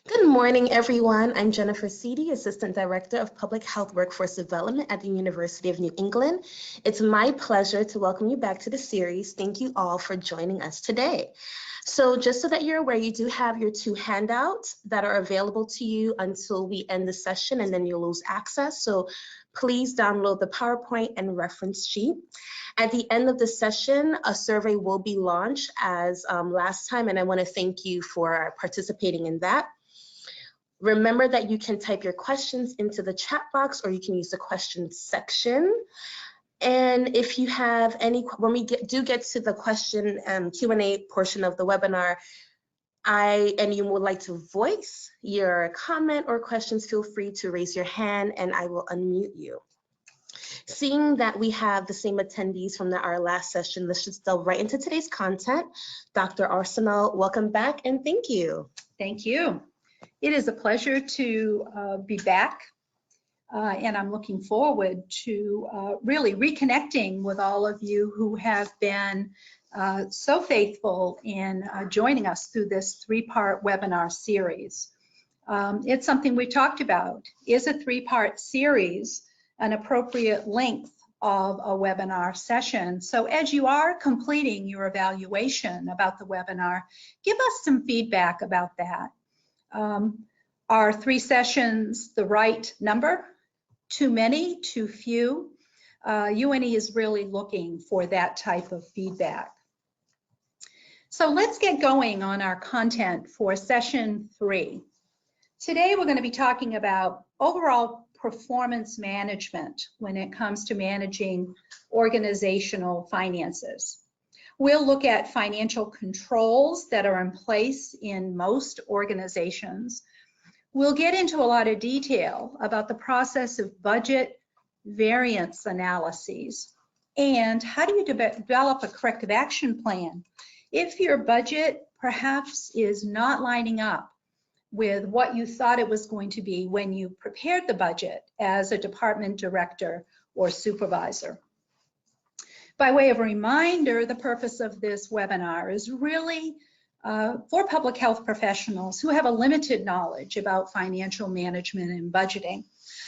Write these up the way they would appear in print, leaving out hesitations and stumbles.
Good morning, everyone. I'm Jennifer Seedy, Assistant Director of Public Health Workforce Development at the University of New England. It's my pleasure to welcome you back to the series. Thank you all for joining us today. So just so that you're aware, you do have your two handouts that are available to you until we end the session, and then you'll lose access. So please download the PowerPoint and reference sheet. At the end of the session, a survey will be launched as last time, and I want to thank you for participating in that. Remember that you can type your questions into the chat box, or you can use the questions section. And if you have any, when we do get to the question Q&A portion of the webinar, and you would like to voice your comment or questions, feel free to raise your hand and I will unmute you. Seeing that we have the same attendees from our last session, let's just delve right into today's content. Dr. Arsenal, welcome back and thank you. Thank you. It is a pleasure to be back, and I'm looking forward to really reconnecting with all of you who have been so faithful in joining us through this three-part webinar series. It's something we talked about. Is a three-part series an appropriate length of a webinar session? So as you are completing your evaluation about the webinar, give us some feedback about that. Are 3 sessions the right number? Too many? Too few? UNE is really looking for that type of feedback. So let's get going on our content for session 3. Today we're going to be talking about overall performance management when it comes to managing organizational finances. We'll look at financial controls that are in place in most organizations. We'll get into a lot of detail about the process of budget variance analyses and how do you develop a corrective action plan if your budget perhaps is not lining up with what you thought it was going to be when you prepared the budget as a department director or supervisor. By way of a reminder, the purpose of this webinar is really for public health professionals who have a limited knowledge about financial management and budgeting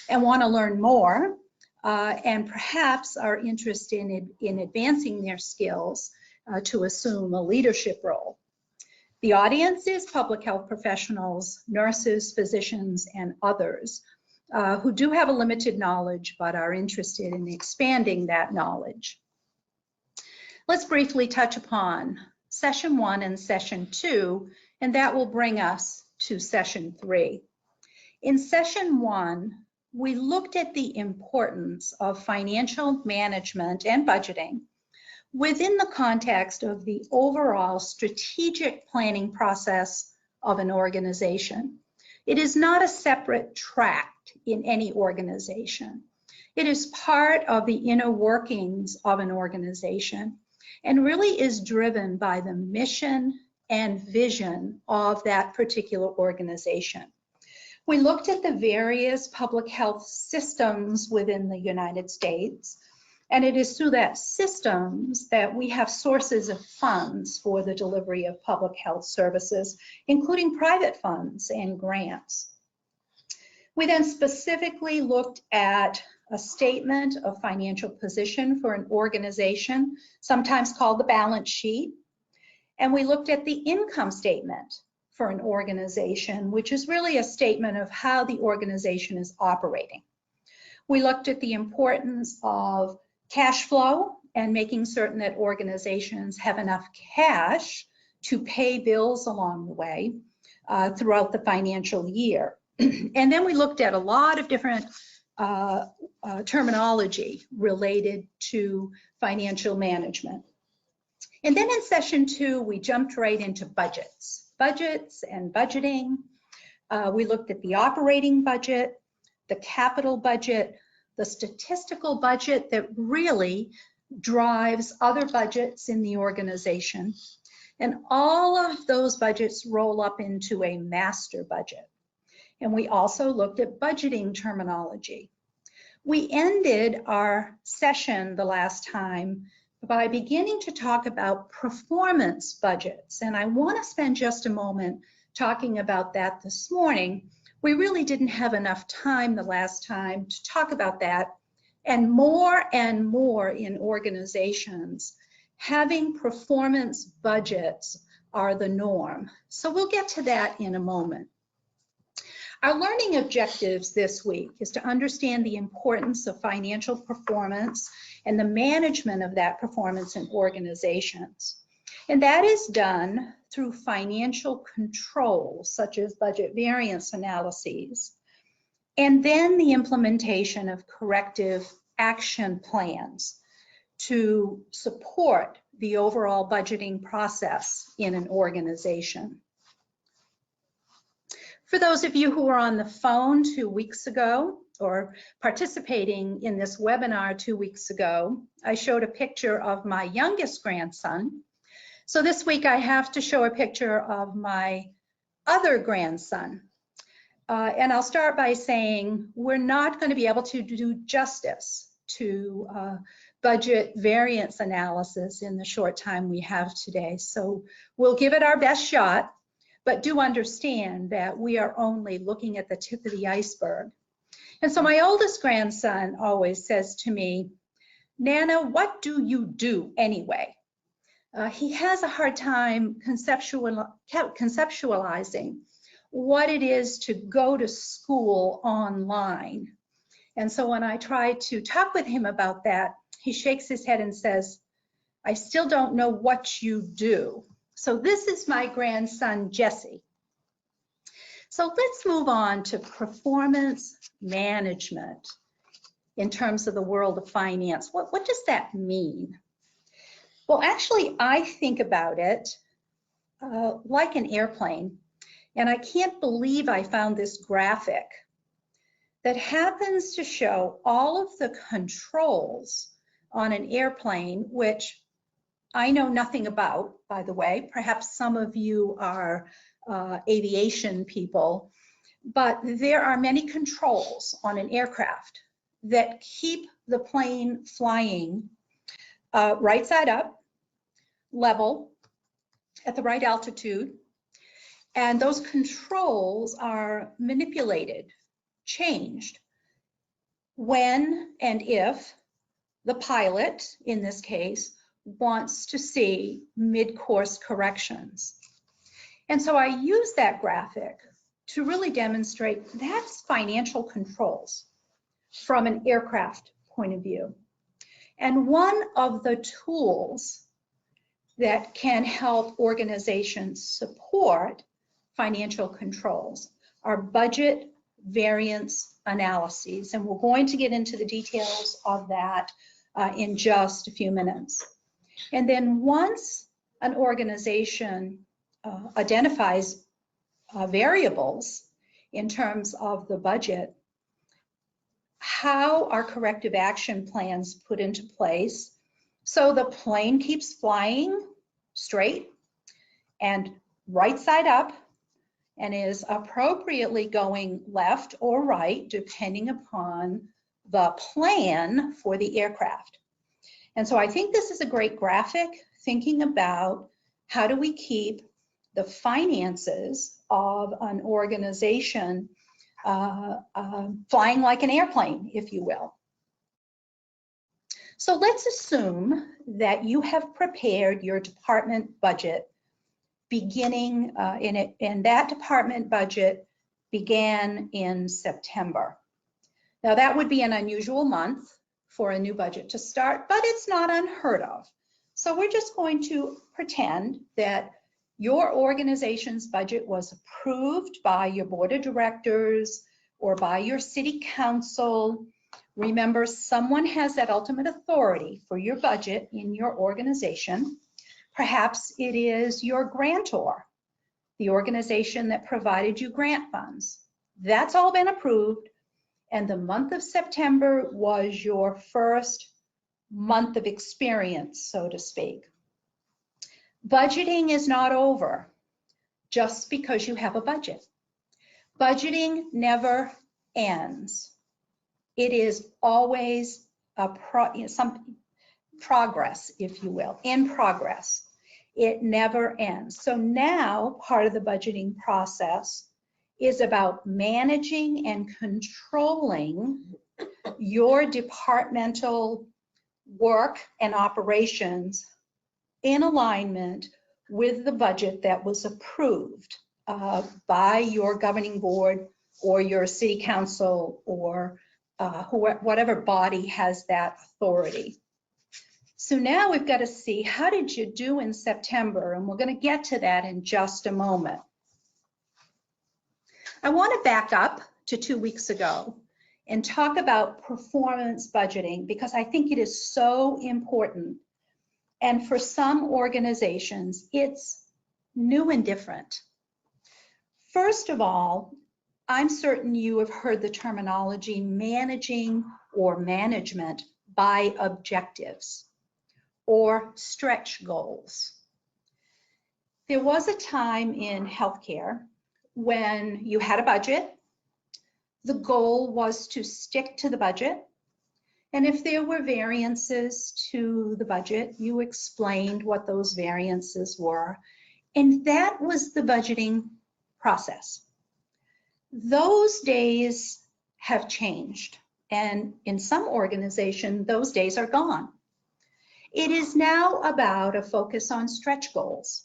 and want to learn more and perhaps are interested in advancing their skills to assume a leadership role. The audience is public health professionals, nurses, physicians, and others who do have a limited knowledge but are interested in expanding that knowledge. Let's briefly touch upon session 1 and session 2, and that will bring us to session 3. In session 1, we looked at the importance of financial management and budgeting within the context of the overall strategic planning process of an organization. It is not a separate track in any organization. It is part of the inner workings of an organization and really is driven by the mission and vision of that particular organization. We looked at the various public health systems within the United States, and it is through that systems that we have sources of funds for the delivery of public health services, including private funds and grants. We then specifically looked at a statement of financial position for an organization, sometimes called the balance sheet. And we looked at the income statement for an organization, which is really a statement of how the organization is operating. We looked at the importance of cash flow and making certain that organizations have enough cash to pay bills along the way throughout the financial year. And then we looked at a lot of different terminology related to financial management. And then in session 2, we jumped right into budgets and budgeting. We looked at the operating budget, the capital budget, the statistical budget that really drives other budgets in the organization. And all of those budgets roll up into a master budget. And we also looked at budgeting terminology. We ended our session the last time by beginning to talk about performance budgets. And I want to spend just a moment talking about that this morning. We really didn't have enough time the last time to talk about that. And more in organizations, having performance budgets are the norm. So we'll get to that in a moment. Our learning objectives this week is to understand the importance of financial performance and the management of that performance in organizations. And that is done through financial controls, such as budget variance analyses, and then the implementation of corrective action plans to support the overall budgeting process in an organization. For those of you who were on the phone 2 weeks ago or participating in this webinar 2 weeks ago, I showed a picture of my youngest grandson. So this week I have to show a picture of my other grandson. And I'll start by saying we're not going to be able to do justice to budget variance analysis in the short time we have today. So we'll give it our best shot, but do understand that we are only looking at the tip of the iceberg. And so my oldest grandson always says to me, "Nana, what do you do anyway?" He has a hard time conceptualizing what it is to go to school online. And so when I try to talk with him about that, he shakes his head and says, "I still don't know what you do." So this is my grandson, Jesse. So let's move on to performance management in terms of the world of finance. What does that mean? Well, actually, I think about it like an airplane. And I can't believe I found this graphic that happens to show all of the controls on an airplane, which I know nothing about, by the way. Perhaps some of you are aviation people, but there are many controls on an aircraft that keep the plane flying right side up, level, at the right altitude. And those controls are manipulated, changed, when and if the pilot, in this case, wants to see mid-course corrections. And so I use that graphic to really demonstrate that's financial controls from an aircraft point of view. And one of the tools that can help organizations support financial controls are budget variance analyses. And we're going to get into the details of that in just a few minutes. And then once an organization identifies variables in terms of the budget, how are corrective action plans put into place so the plane keeps flying straight and right side up and is appropriately going left or right depending upon the plan for the aircraft. And so I think this is a great graphic thinking about how do we keep the finances of an organization flying like an airplane, if you will. So let's assume that you have prepared your department budget beginning and that department budget began in September. Now that would be an unusual month for a new budget to start, but it's not unheard of. So we're just going to pretend that your organization's budget was approved by your board of directors or by your city council. Remember, someone has that ultimate authority for your budget in your organization. Perhaps it is your grantor, the organization that provided you grant funds. That's all been approved, and the month of September was your first month of experience, so to speak. Budgeting is not over just because you have a budget. Budgeting never ends. It is always some progress, if you will, in progress. It never ends. So now part of the budgeting process is about managing and controlling your departmental work and operations in alignment with the budget that was approved by your governing board or your city council or whatever body has that authority. So now we've got to see, how did you do in September? And we're going to get to that in just a moment. I want to back up to 2 weeks ago and talk about performance budgeting, because I think it is so important. And for some organizations, it's new and different. First of all, I'm certain you have heard the terminology managing or management by objectives or stretch goals. There was a time in healthcare when you had a budget. The goal was to stick to the budget. And if there were variances to the budget, you explained what those variances were. And that was the budgeting process. Those days have changed. And in some organizations, those days are gone. It is now about a focus on stretch goals.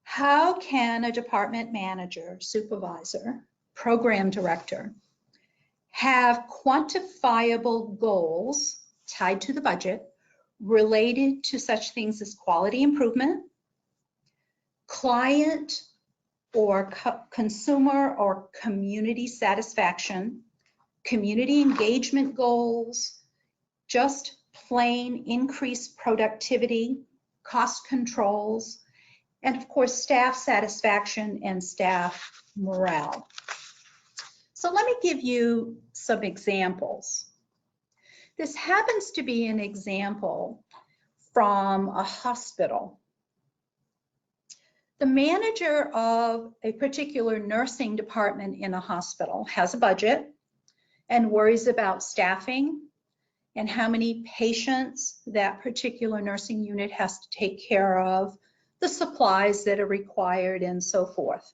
How can a department manager, supervisor, program director have quantifiable goals tied to the budget related to such things as quality improvement, client or consumer or community satisfaction, community engagement goals, just plain increased productivity, cost controls, and of course, staff satisfaction and staff morale. So let me give you some examples. This happens to be an example from a hospital. The manager of a particular nursing department in a hospital has a budget and worries about staffing and how many patients that particular nursing unit has to take care of, the supplies that are required, and so forth.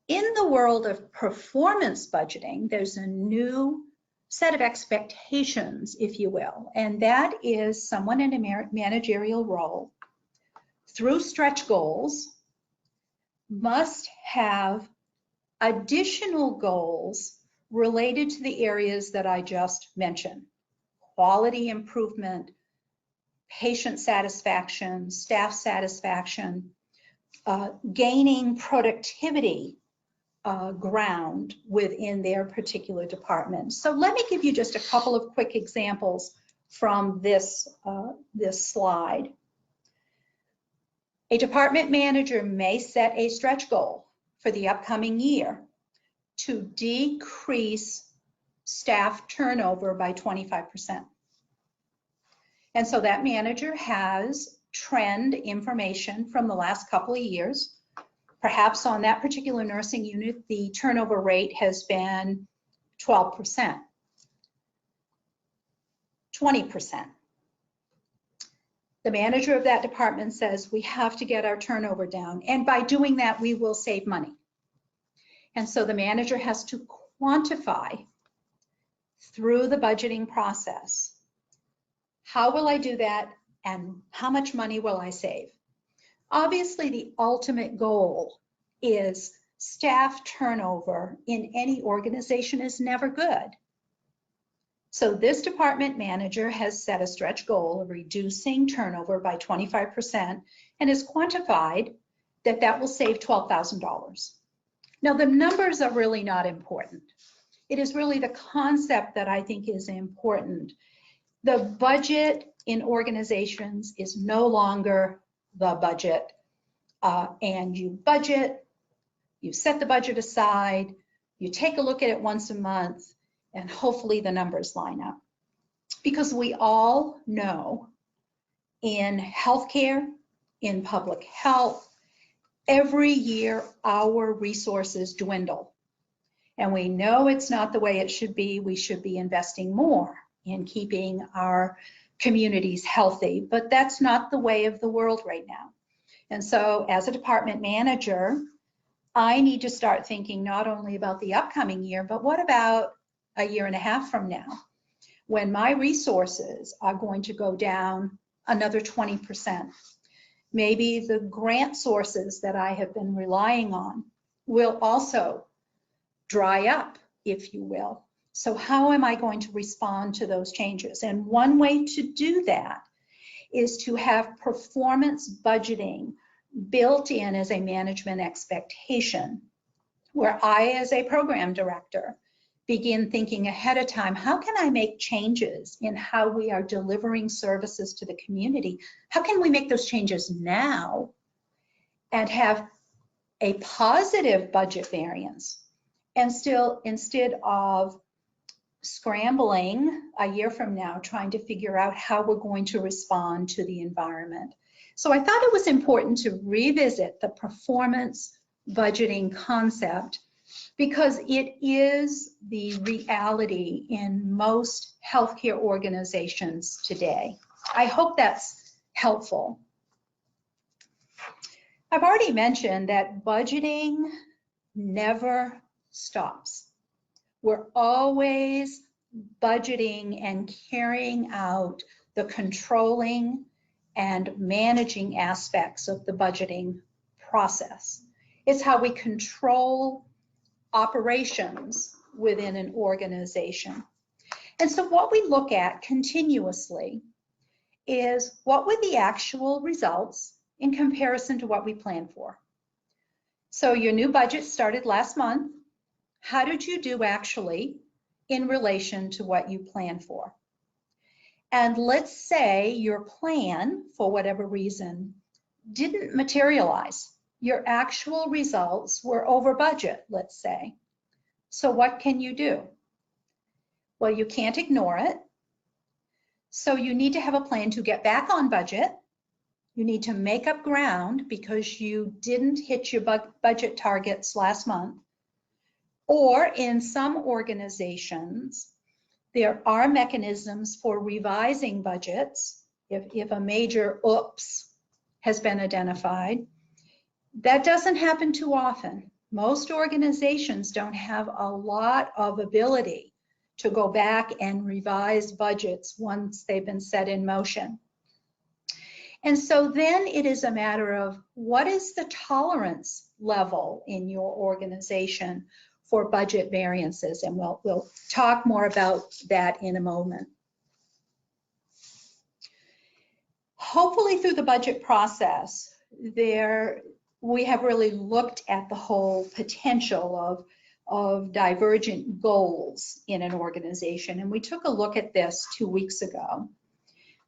In the world of performance budgeting, there's a new set of expectations, if you will, and that is someone in a managerial role, through stretch goals, must have additional goals related to the areas that I just mentioned: quality improvement, patient satisfaction, staff satisfaction, gaining productivity ground within their particular department. So let me give you just a couple of quick examples from this slide. A department manager may set a stretch goal for the upcoming year to decrease staff turnover by 25%. And so that manager has trend information from the last couple of years. Perhaps on that particular nursing unit, the turnover rate has been 12%, 20%. The manager of that department says, we have to get our turnover down, and by doing that, we will save money. And so the manager has to quantify through the budgeting process, how will I do that and how much money will I save? Obviously, the ultimate goal is staff turnover in any organization is never good. So this department manager has set a stretch goal of reducing turnover by 25% and has quantified that that will save $12,000. Now, the numbers are really not important. It is really the concept that I think is important. The budget in organizations is no longer the budget, and you budget, you set the budget aside, you take a look at it once a month, and hopefully the numbers line up. Because we all know in healthcare, in public health, every year our resources dwindle. And we know it's not the way it should be. We should be investing more in keeping our communities healthy, but that's not the way of the world right now. And so as a department manager, I need to start thinking not only about the upcoming year, but what about a year and a half from now, when my resources are going to go down another 20%. Maybe the grant sources that I have been relying on will also dry up, if you will. So how am I going to respond to those changes? And one way to do that is to have performance budgeting built in as a management expectation, where I, as a program director, begin thinking ahead of time, how can I make changes in how we are delivering services to the community? How can we make those changes now and have a positive budget variance, and still, instead of scrambling a year from now trying to figure out how we're going to respond to the environment. So I thought it was important to revisit the performance budgeting concept, because it is the reality in most healthcare organizations today. I hope that's helpful. I've already mentioned that budgeting never stops. We're always budgeting and carrying out the controlling and managing aspects of the budgeting process. It's how we control operations within an organization. And so what we look at continuously is what were the actual results in comparison to what we planned for. So your new budget started last month. How did you do actually in relation to what you planned for? And let's say your plan, for whatever reason, didn't materialize. Your actual results were over budget, let's say. So what can you do? Well, you can't ignore it. So you need to have a plan to get back on budget. You need to make up ground because you didn't hit your budget targets last month. Or in some organizations, there are mechanisms for revising budgets if a major oops has been identified. That doesn't happen too often. Most organizations don't have a lot of ability to go back and revise budgets once they've been set in motion. And so then it is a matter of what is the tolerance level in your organization for budget variances, and we'll talk more about that in a moment. Hopefully through the budget process, we have really looked at the whole potential of divergent goals in an organization, and we took a look at this 2 weeks ago.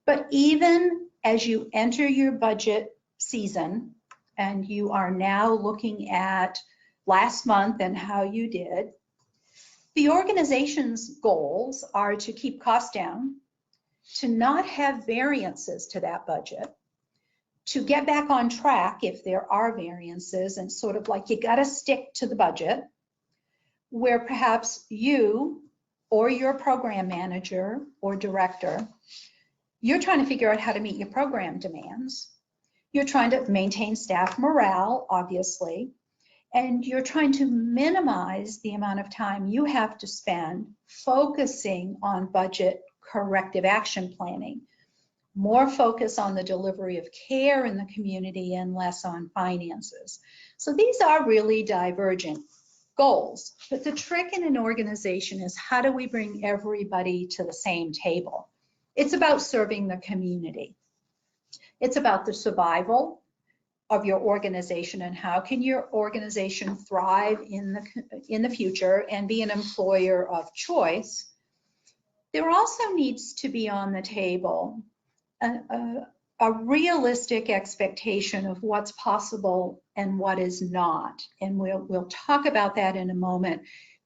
But even as you enter your budget season, and you are now looking at last month and how you did, the organization's goals are to keep costs down, to not have variances to that budget, to get back on track if there are variances, and sort of like you got to stick to the budget, where perhaps you or your program manager or director, you're trying to figure out how to meet your program demands. You're trying to maintain staff morale, obviously, and you're trying to minimize the amount of time you have to spend focusing on budget corrective action planning. More focus on the delivery of care in the community and less on finances. So these are really divergent goals. But the trick in an organization is, how do we bring everybody to the same table? It's about serving the community. It's about the survival of your organization and how can your organization thrive in the future and be an employer of choice. There also needs to be on the table a realistic expectation of what's possible and what is not. And we'll talk about that in a moment,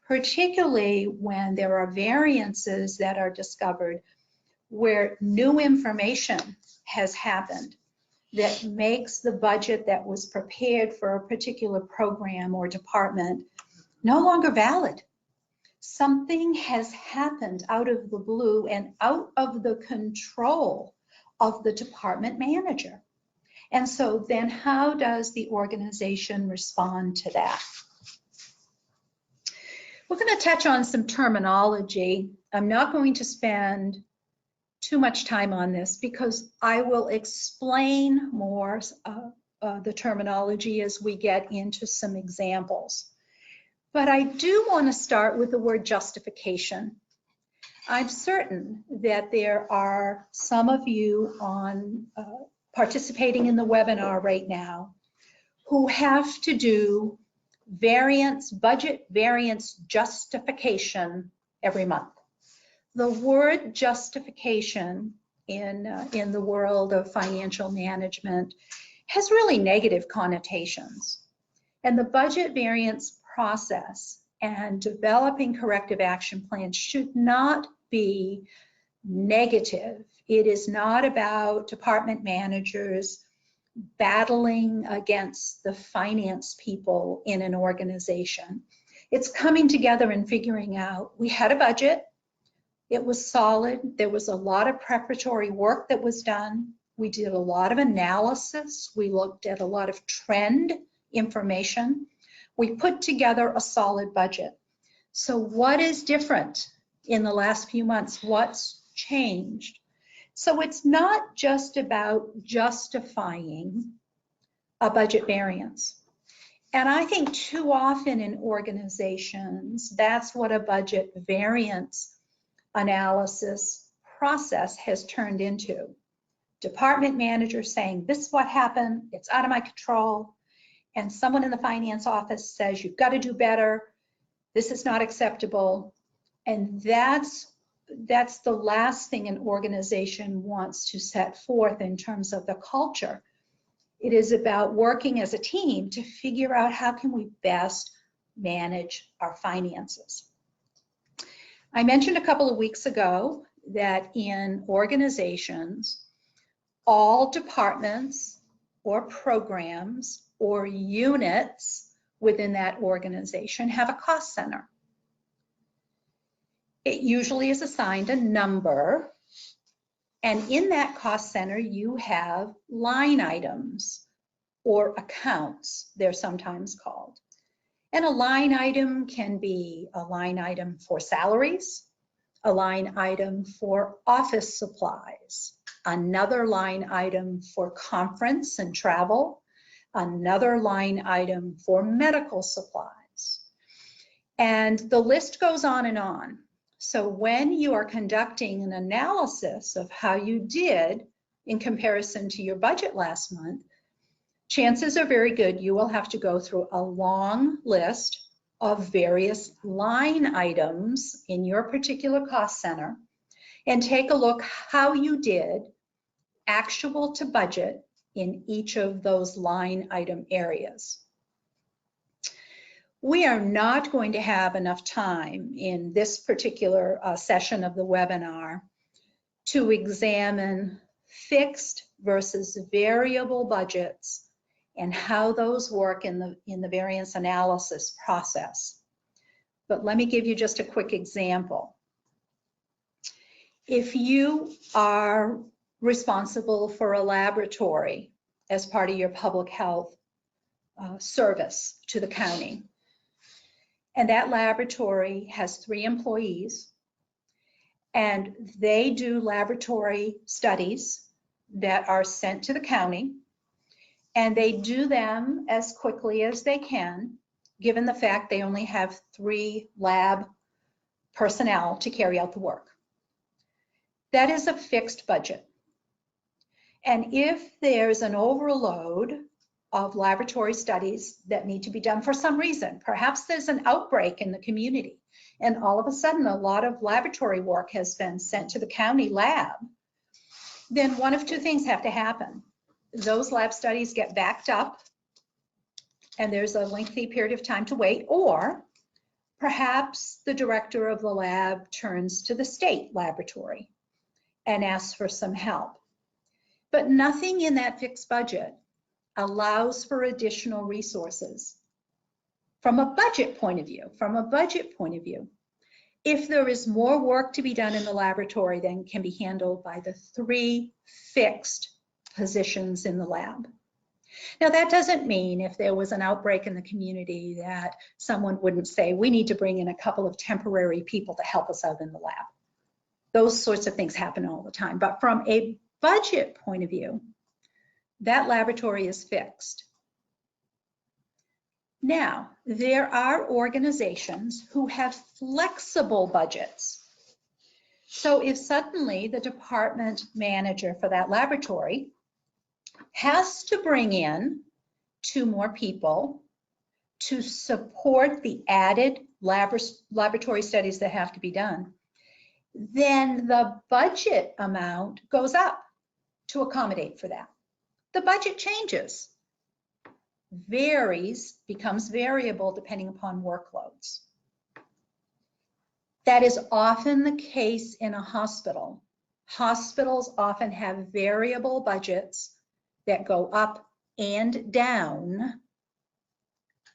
particularly when there are variances that are discovered where new information has happened that makes the budget that was prepared for a particular program or department no longer valid. Something has happened out of the blue and out of the control of the department manager. And so then how does the organization respond to that? We're going to touch on some terminology. I'm not going to spend too much time on this because I will explain more the terminology as we get into some examples. But I do want to start with the word justification. I'm certain that there are some of you on participating in the webinar right now who have to do budget variance justification every month. The word justification in the world of financial management has really negative connotations. And the budget variance process and developing corrective action plans should not be negative. It is not about department managers battling against the finance people in an organization. It's coming together and figuring out, we had a budget, it was solid, there was a lot of preparatory work that was done, we did a lot of analysis, we looked at a lot of trend information, we put together a solid budget. So what is different in the last few months? What's changed? So it's not just about justifying a budget variance. And I think too often in organizations, that's what a budget variance analysis process has turned into. Department manager saying, this is what happened, it's out of my control. And someone in the finance office says, you've got to do better, this is not acceptable. And that's the last thing an organization wants to set forth in terms of the culture. It is about working as a team to figure out how can we best manage our finances. I mentioned a couple of weeks ago that in organizations, all departments or programs or units within that organization have a cost center. It usually is assigned a number, and in that cost center you have line items or accounts, they're sometimes called. And a line item can be a line item for salaries, a line item for office supplies, another line item for conference and travel, another line item for medical supplies. And the list goes on and on. So when you are conducting an analysis of how you did in comparison to your budget last month, chances are very good you will have to go through a long list of various line items in your particular cost center and take a look how you did actual to budget in each of those line item areas. We are not going to have enough time in this particular session of the webinar to examine fixed versus variable budgets and how those work in the variance analysis process. But let me give you just a quick example. If you are responsible for a laboratory as part of your public health service to the county, and that laboratory has 3 employees, and they do laboratory studies that are sent to the county, and they do them as quickly as they can, given the fact they only have 3 lab personnel to carry out the work. That is a fixed budget. And if there's an overload of laboratory studies that need to be done for some reason, perhaps there's an outbreak in the community, and all of a sudden a lot of laboratory work has been sent to the county lab, then one of 2 things have to happen. Those lab studies get backed up and there's a lengthy period of time to wait, or perhaps the director of the lab turns to the state laboratory and asks for some help. But nothing in that fixed budget allows for additional resources from a budget point of view, If there is more work to be done in the laboratory, then can be handled by the 3 fixed positions in the lab. Now, that doesn't mean if there was an outbreak in the community that someone wouldn't say, we need to bring in a couple of temporary people to help us out in the lab. Those sorts of things happen all the time. But from a budget point of view, that laboratory is fixed. Now, there are organizations who have flexible budgets. So if suddenly the department manager for that laboratory has to bring in 2 more people to support the added laboratory studies that have to be done, then the budget amount goes up to accommodate for that. The budget changes, varies, becomes variable depending upon workloads. That is often the case in a hospital. Hospitals often have variable budgets that go up and down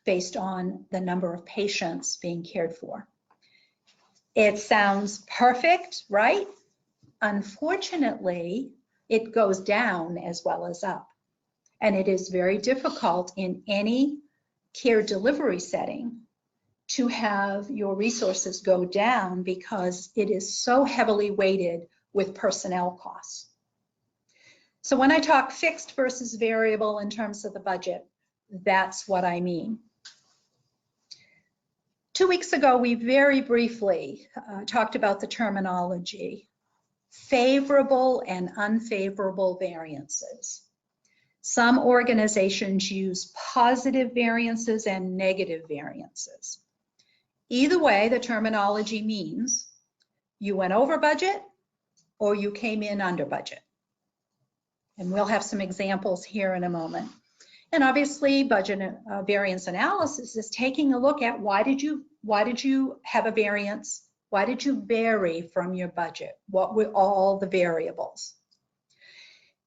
based on the number of patients being cared for. It sounds perfect, right? Unfortunately, it goes down as well as up. And it is very difficult in any care delivery setting to have your resources go down because it is so heavily weighted with personnel costs. So when I talk fixed versus variable in terms of the budget, that's what I mean. 2 weeks ago, we very briefly talked about the terminology, favorable and unfavorable variances. Some organizations use positive variances and negative variances. Either way, the terminology means you went over budget or you came in under budget. And we'll have some examples here in a moment. And obviously, budget variance analysis is taking a look at why did you have a variance? Why did you vary from your budget? What were all the variables?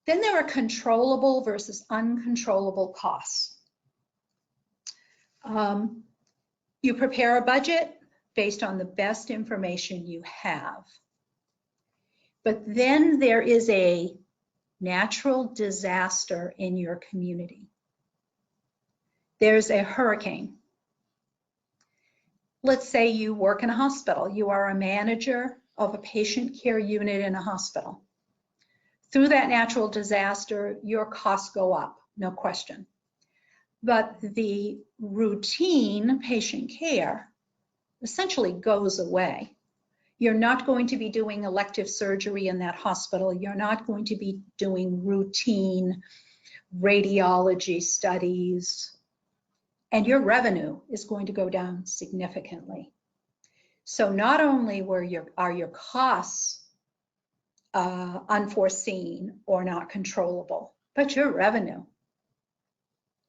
Then there are controllable versus uncontrollable costs. You prepare a budget based on the best information you have. But then there is a natural disaster in your community. There's a hurricane. Let's say you work in a hospital. You are a manager of a patient care unit in a hospital. Through that natural disaster, your costs go up, no question. But the routine patient care essentially goes away. You're not going to be doing elective surgery in that hospital. You're not going to be doing routine radiology studies. And your revenue is going to go down significantly. So not only are your costs unforeseen or not controllable, but your revenue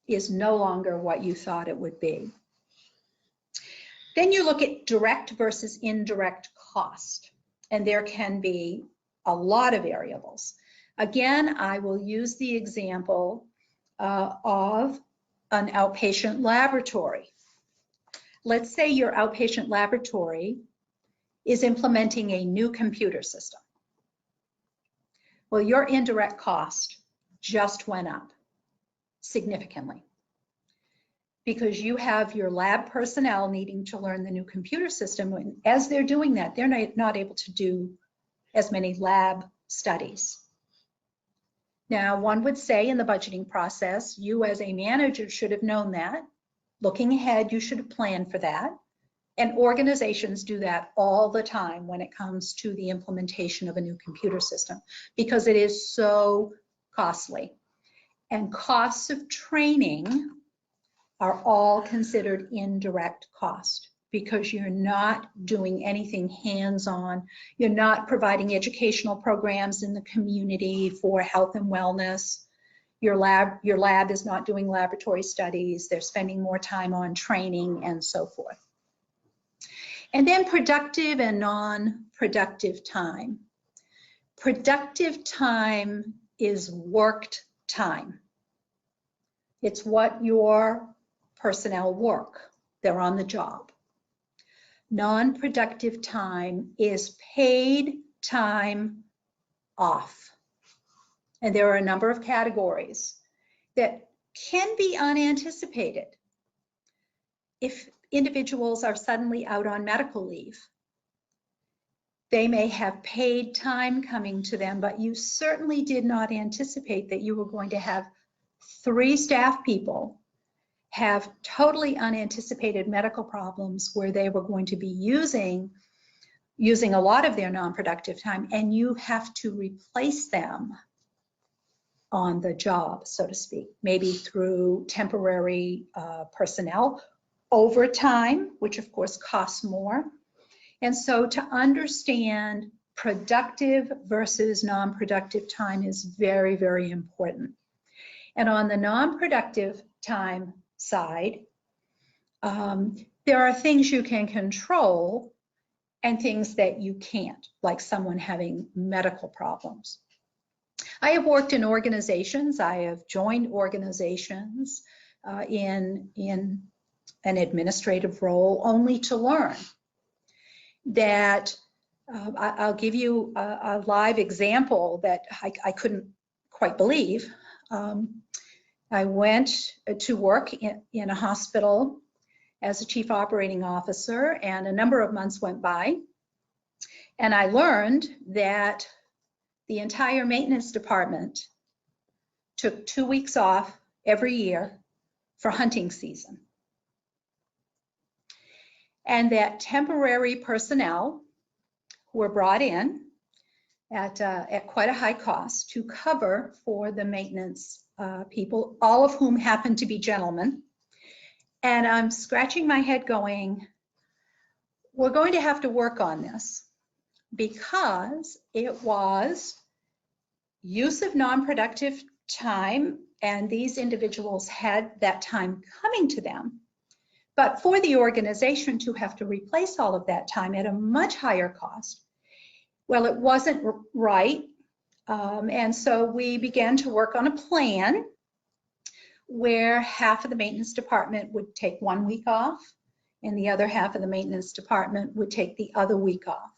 is no longer what you thought it would be. Then you look at direct versus indirect cost, and there can be a lot of variables. Again, I will use the example of an outpatient laboratory. Let's say your outpatient laboratory is implementing a new computer system. Well, your indirect cost just went up significantly because you have your lab personnel needing to learn the new computer system. And as they're doing that, they're not able to do as many lab studies. Now, one would say in the budgeting process, you as a manager should have known that. Looking ahead, you should have planned for that. And organizations do that all the time when it comes to the implementation of a new computer system because it is so costly. And costs of training are all considered indirect cost because you're not doing anything hands-on. You're not providing educational programs in the community for health and wellness. Your lab is not doing laboratory studies. They're spending more time on training and so forth. And then productive and non-productive time. Productive time is worked time. It's what your personnel work. They're on the job. Non-productive time is paid time off. And there are a number of categories that can be unanticipated. If individuals are suddenly out on medical leave, they may have paid time coming to them, but you certainly did not anticipate that you were going to have 3 staff people have totally unanticipated medical problems where they were going to be using a lot of their non-productive time, and you have to replace them on the job, so to speak, maybe through temporary personnel, overtime, which of course costs more. And so to understand productive versus non-productive time is very, very important. And on the non-productive time side, there are things you can control and things that you can't, like someone having medical problems. I have worked in organizations, I have joined organizations in an administrative role only to learn that I'll give you a live example that I couldn't quite believe. I went to work in a hospital as a chief operating officer, and a number of months went by, and I learned that the entire maintenance department took 2 weeks off every year for hunting season. And that temporary personnel were brought in at quite a high cost to cover for the maintenance people, all of whom happened to be gentlemen. And I'm scratching my head going, we're going to have to work on this, because it was use of non-productive time, and these individuals had that time coming to them. But for the organization to have to replace all of that time at a much higher cost, well, it wasn't right. And so we began to work on a plan where half of the maintenance department would take 1 week off, and the other half of the maintenance department would take the other week off.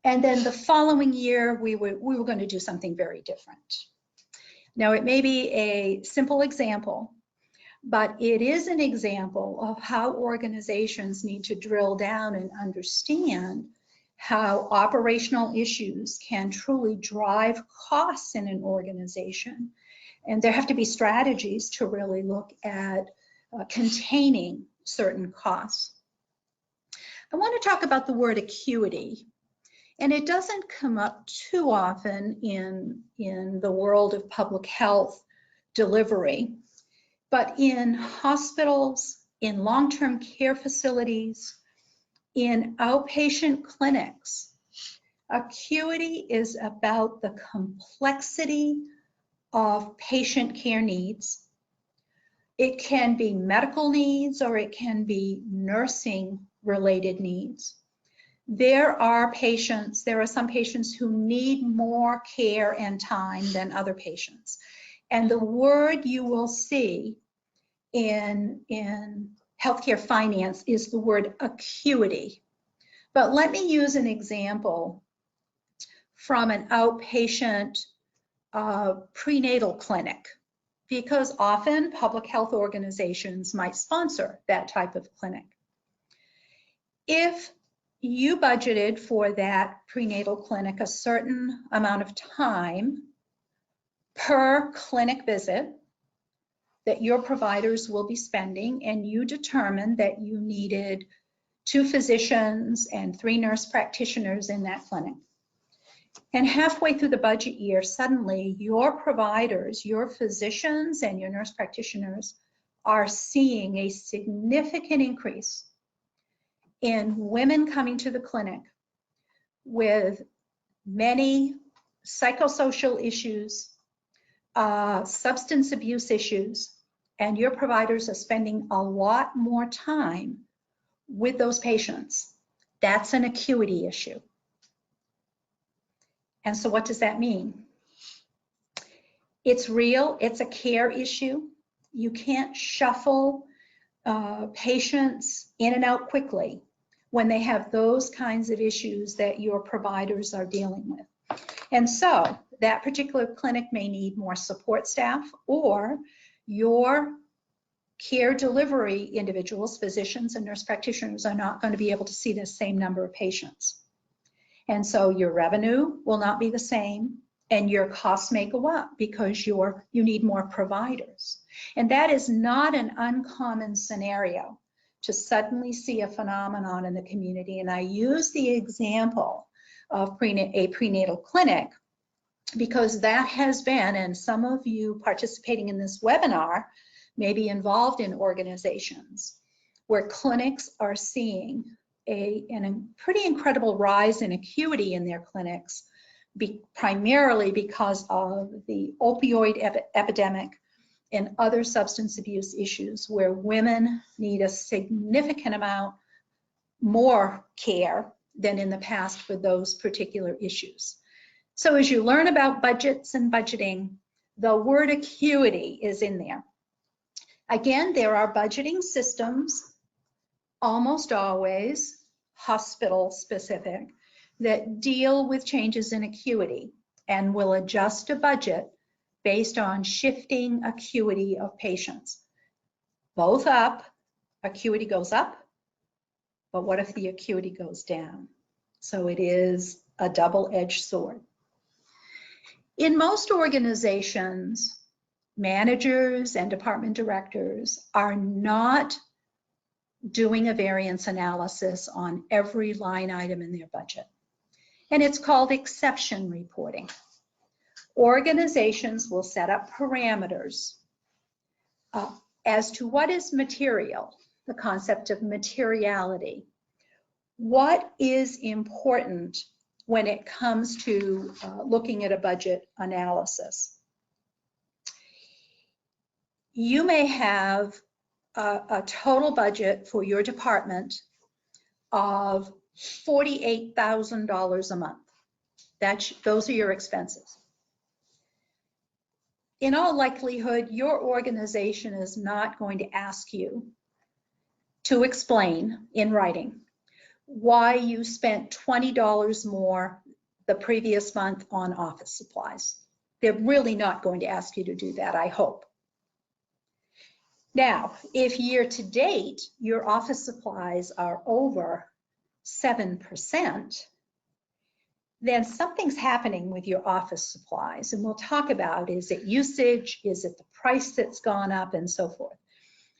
And then the following year, we were going to do something very different. Now, it may be a simple example, but it is an example of how organizations need to drill down and understand how operational issues can truly drive costs in an organization. And there have to be strategies to really look at containing certain costs. I want to talk about the word acuity. And it doesn't come up too often in the world of public health delivery, but in hospitals, in long-term care facilities, in outpatient clinics, acuity is about the complexity of patient care needs. It can be medical needs, or it can be nursing related needs. There are some patients who need more care and time than other patients. And the word you will see in healthcare finance is the word acuity. But let me use an example from an outpatient prenatal clinic, because often public health organizations might sponsor that type of clinic. If you budgeted for that prenatal clinic a certain amount of time per clinic visit that your providers will be spending, and you determined that you needed 2 physicians and 3 nurse practitioners in that clinic, and halfway through the budget year, suddenly your providers, your physicians and your nurse practitioners are seeing a significant increase in women coming to the clinic with many psychosocial issues, substance abuse issues, and your providers are spending a lot more time with those patients. That's an acuity issue. And so what does that mean? It's real, it's a care issue. You can't shuffle patients in and out quickly. when they have those kinds of issues that your providers are dealing with. And so that particular clinic may need more support staff, or your care delivery individuals, physicians and nurse practitioners, are not going to be able to see the same number of patients. And so your revenue will not be the same, and your costs may go up because you need more providers. And that is not an uncommon scenario to suddenly see a phenomenon in the community. And I use the example of a prenatal clinic because that has been, and some of you participating in this webinar may be involved in organizations where clinics are seeing a pretty incredible rise in acuity in their clinics, primarily because of the opioid epidemic and other substance abuse issues, where women need a significant amount more care than in the past for those particular issues. So as you learn about budgets and budgeting, the word acuity is in there. Again, there are budgeting systems, almost always hospital specific, that deal with changes in acuity and will adjust a budget based on shifting acuity of patients. Both up, acuity goes up, but what if the acuity goes down? So it is a double-edged sword. In most organizations, managers and department directors are not doing a variance analysis on every line item in their budget. And it's called exception reporting. Organizations will set up parameters as to what is material, the concept of materiality. What is important when it comes to looking at a budget analysis? You may have a total budget for your department of $48,000 a month. Those are your expenses. In all likelihood, your organization is not going to ask you to explain in writing why you spent $20 more the previous month on office supplies. They're really not going to ask you to do that, I hope. Now, if year to date, your office supplies are over 7%, then something's happening with your office supplies. And we'll talk about, is it usage? Is it the price that's gone up, and so forth?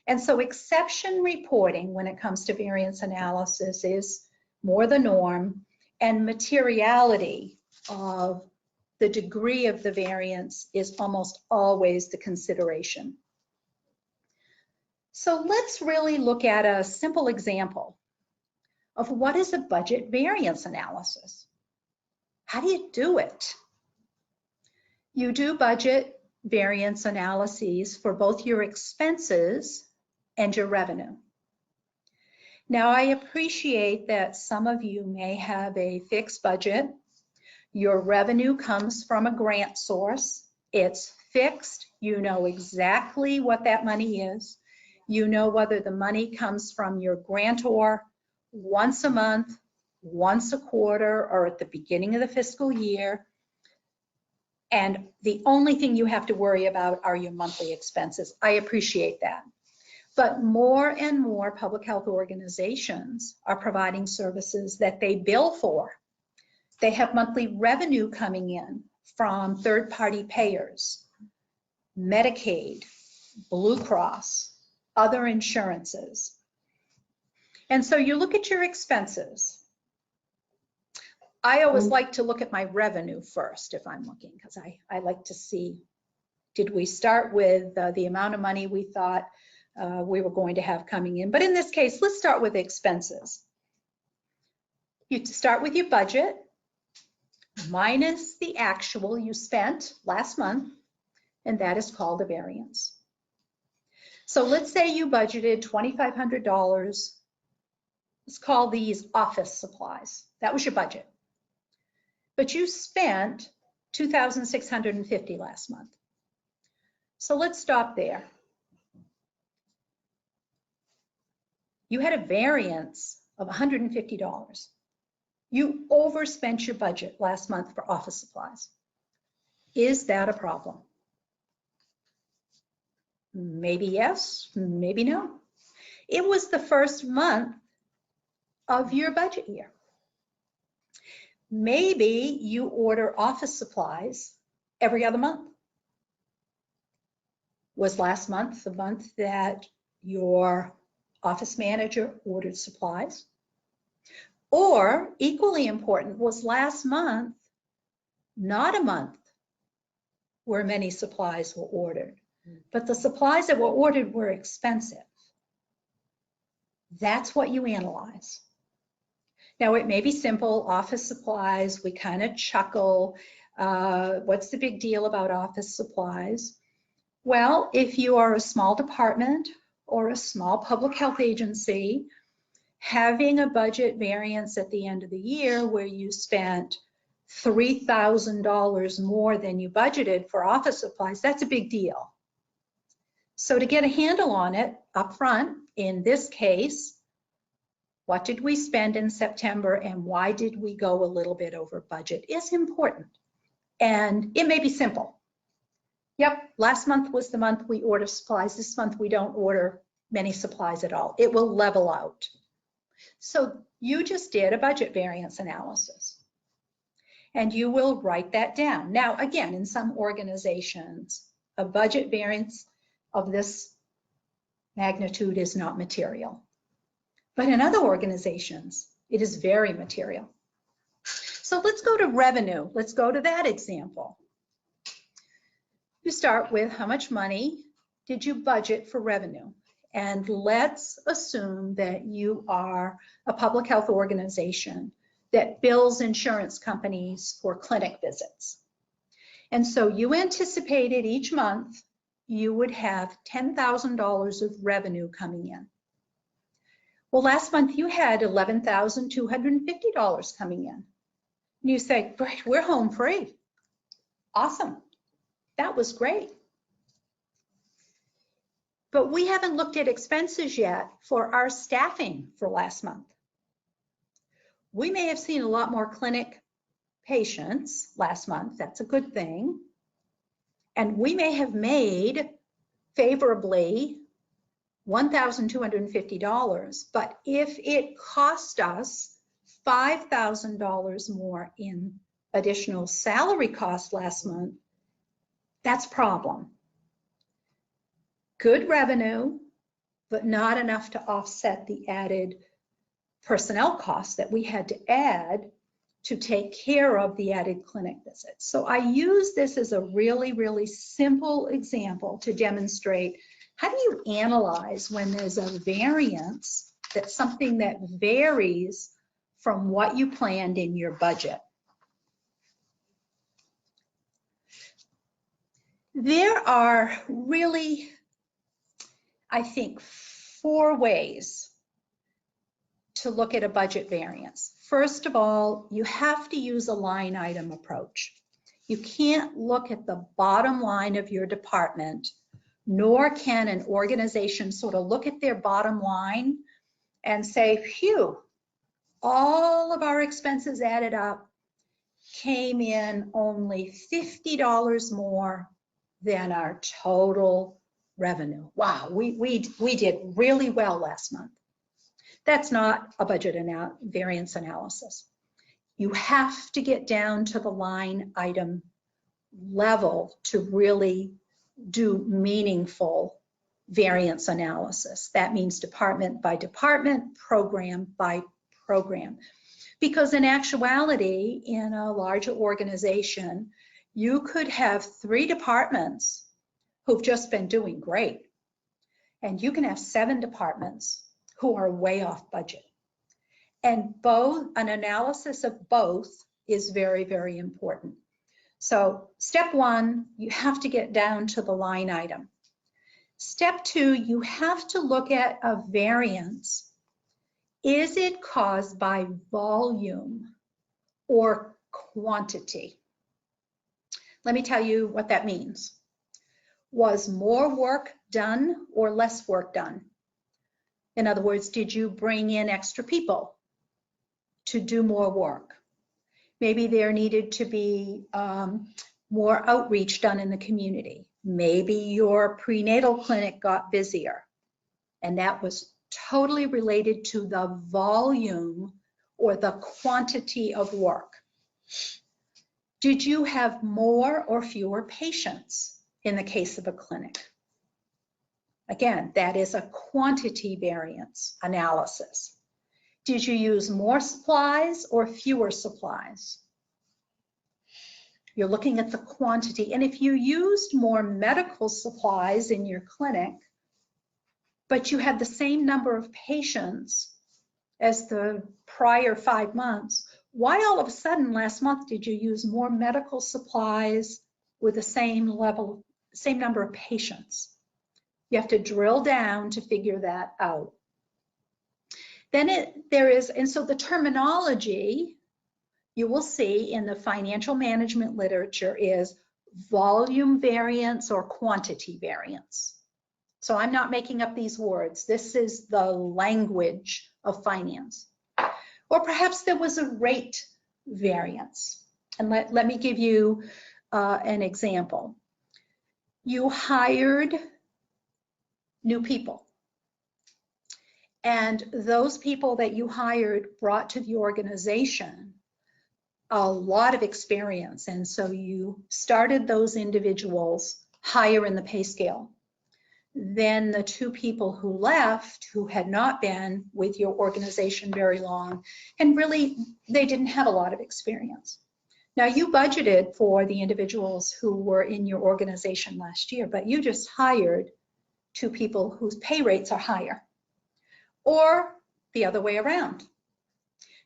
And so exception reporting when it comes to variance analysis is more the norm, and materiality of the degree of the variance is almost always the consideration. So let's really look at a simple example of what is a budget variance analysis. How do you do it? You do budget variance analyses for both your expenses and your revenue. Now, I appreciate that some of you may have a fixed budget. Your revenue comes from a grant source. It's fixed. You know exactly what that money is. You know whether the money comes from your grantor once a month, once a quarter, or at the beginning of the fiscal year. And the only thing you have to worry about are your monthly expenses. I appreciate that. But more and more public health organizations are providing services that they bill for. They have monthly revenue coming in from third-party payers, Medicaid, Blue Cross, other insurances. And so you look at your expenses. I always like to look at my revenue first if I'm looking, because I like to see, did we start with the amount of money we thought we were going to have coming in? But in this case, let's start with expenses. You start with your budget minus the actual you spent last month, and that is called a variance. So let's say you budgeted $2,500. Let's call these office supplies. That was your budget. But you spent $2,650 last month. So let's stop there. You had a variance of $150. You overspent your budget last month for office supplies. Is that a problem? Maybe yes, maybe no. It was the first month of your budget year. Maybe you order office supplies every other month. Was last month the month that your office manager ordered supplies? Or, equally important, was last month not a month where many supplies were ordered, but the supplies that were ordered were expensive? That's what you analyze. Now, it may be simple, office supplies, we kind of chuckle. What's the big deal about office supplies? Well, if you are a small department or a small public health agency, having a budget variance at the end of the year where you spent $3,000 more than you budgeted for office supplies, that's a big deal. So to get a handle on it up front, in this case, what did we spend in September and why did we go a little bit over budget is important. And it may be simple. Yep, last month was the month we ordered supplies. This month we don't order many supplies at all. It will level out. So you just did a budget variance analysis and you will write that down. Now, again, in some organizations, a budget variance of this magnitude is not material. But in other organizations, it is very material. So let's go to revenue. Let's go to that example. You start with how much money did you budget for revenue? And let's assume that you are a public health organization that bills insurance companies for clinic visits. And so you anticipated each month you would have $10,000 of revenue coming in. Well, last month you had $11,250 coming in. And you say, great, we're home free. Awesome. That was great. But we haven't looked at expenses yet for our staffing for last month. We may have seen a lot more clinic patients last month. That's a good thing. And we may have made favorably $1,250, but if it cost us $5,000 more in additional salary costs last month, that's a problem. Good revenue, but not enough to offset the added personnel costs that we had to add to take care of the added clinic visits. So I use this as a really, really simple example to demonstrate how do you analyze when there's a variance, that's something that varies from what you planned in your budget. There are really, I think, 4 ways to look at a budget variance. First of all, you have to use a line item approach. You can't look at the bottom line of your department, nor can an organization sort of look at their bottom line and say, phew, all of our expenses added up came in only $50 more than our total revenue. Wow, we did really well last month. That's not a budget variance analysis. You have to get down to the line item level to really do meaningful variance analysis. That means department by department, program by program. Because in actuality, in a larger organization, you could have 3 departments who've just been doing great. And you can have 7 departments who are way off budget. And an analysis of both is very, very important. So step 1, you have to get down to the line item. Step 2, you have to look at a variance. Is it caused by volume or quantity? Let me tell you what that means. Was more work done or less work done? In other words, did you bring in extra people to do more work? Maybe there needed to be more outreach done in the community. Maybe your prenatal clinic got busier, and that was totally related to the volume or the quantity of work. Did you have more or fewer patients in the case of a clinic? Again, that is a quantity variance analysis. Did you use more supplies or fewer supplies? You're looking at the quantity. And if you used more medical supplies in your clinic, but you had the same number of patients as the prior 5 months, why all of a sudden last month did you use more medical supplies with the same number of patients? You have to drill down to figure that out. Then and so the terminology you will see in the financial management literature is volume variance or quantity variance. So I'm not making up these words. This is the language of finance. Or perhaps there was a rate variance. And let me give you an example. You hired new people. And those people that you hired brought to the organization a lot of experience. And so you started those individuals higher in the pay scale. Then the 2 people who left, who had not been with your organization very long, and really they didn't have a lot of experience. Now you budgeted for the individuals who were in your organization last year, but you just hired 2 people whose pay rates are higher. Or the other way around.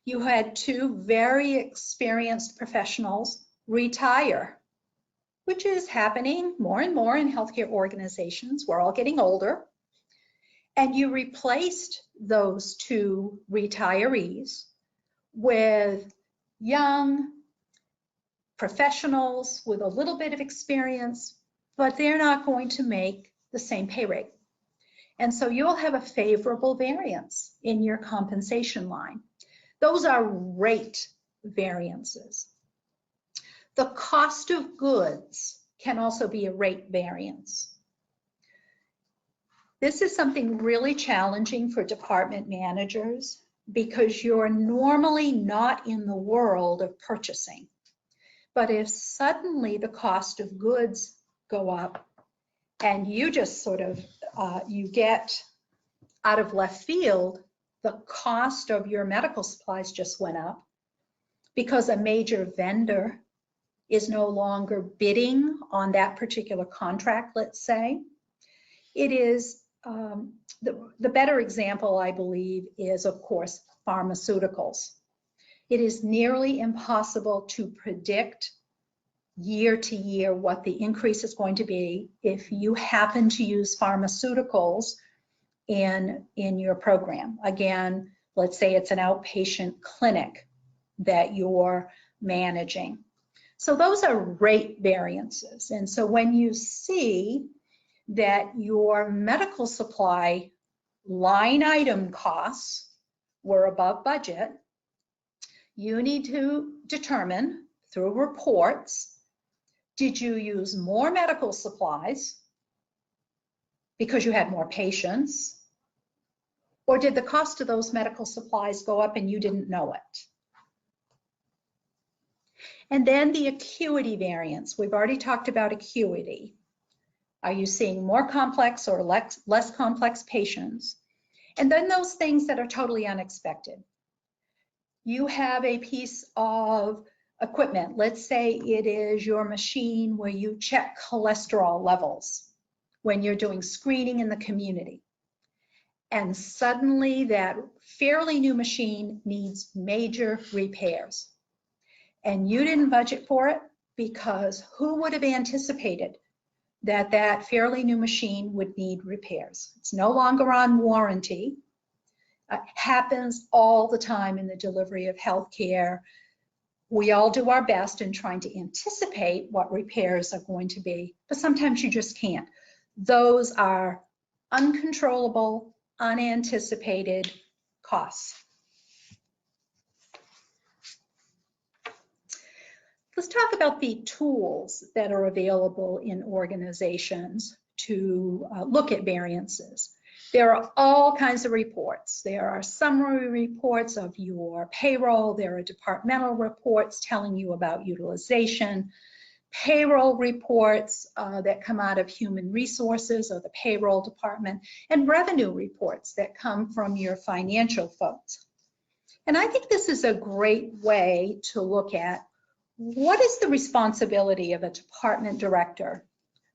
You had 2 very experienced professionals retire, which is happening more and more in healthcare organizations. We're all getting older. And you replaced those 2 retirees with young professionals with a little bit of experience, but they're not going to make the same pay rate. And so you'll have a favorable variance in your compensation line. Those are rate variances. The cost of goods can also be a rate variance. This is something really challenging for department managers because you're normally not in the world of purchasing. But if suddenly the cost of goods go up and you just sort of, you get out of left field, the cost of your medical supplies just went up because a major vendor is no longer bidding on that particular contract, let's say. It is, the better example, I believe, is, of course, pharmaceuticals. It is nearly impossible to predict year to year what the increase is going to be if you happen to use pharmaceuticals in your program. Again, let's say it's an outpatient clinic that you're managing. So those are rate variances. And so when you see that your medical supply line item costs were above budget, you need to determine through reports, did you use more medical supplies because you had more patients, or did the cost of those medical supplies go up and you didn't know it? And then the acuity variance. We've already talked about acuity. Are you seeing more complex or less complex patients? And then those things that are totally unexpected. You have a piece of equipment. Let's say it is your machine where you check cholesterol levels when you're doing screening in the community. And suddenly that fairly new machine needs major repairs. And you didn't budget for it because who would have anticipated that that fairly new machine would need repairs? It's no longer on warranty. It happens all the time in the delivery of healthcare. We all do our best in trying to anticipate what repairs are going to be, but sometimes you just can't. Those are uncontrollable unanticipated costs. Let's talk about the tools that are available in organizations to look at variances. There are all kinds of reports. There are summary reports of your payroll. There are departmental reports telling you about utilization, payroll reports that come out of human resources or the payroll department, and revenue reports that come from your financial folks. And I think this is a great way to look at what is the responsibility of a department director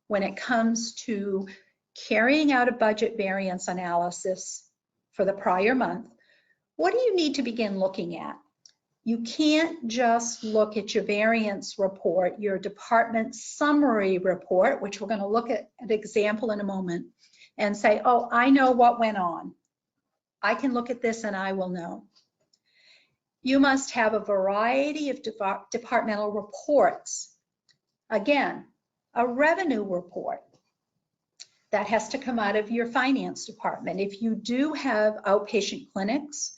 when it comes to carrying out a budget variance analysis for the prior month. What do you need to begin looking at? You can't just look at your variance report, your department summary report, which we're going to look at an example in a moment, and say, oh, I know what went on. I can look at this and I will know. You must have a variety of departmental reports. Again, a revenue report that has to come out of your finance department. If you do have outpatient clinics,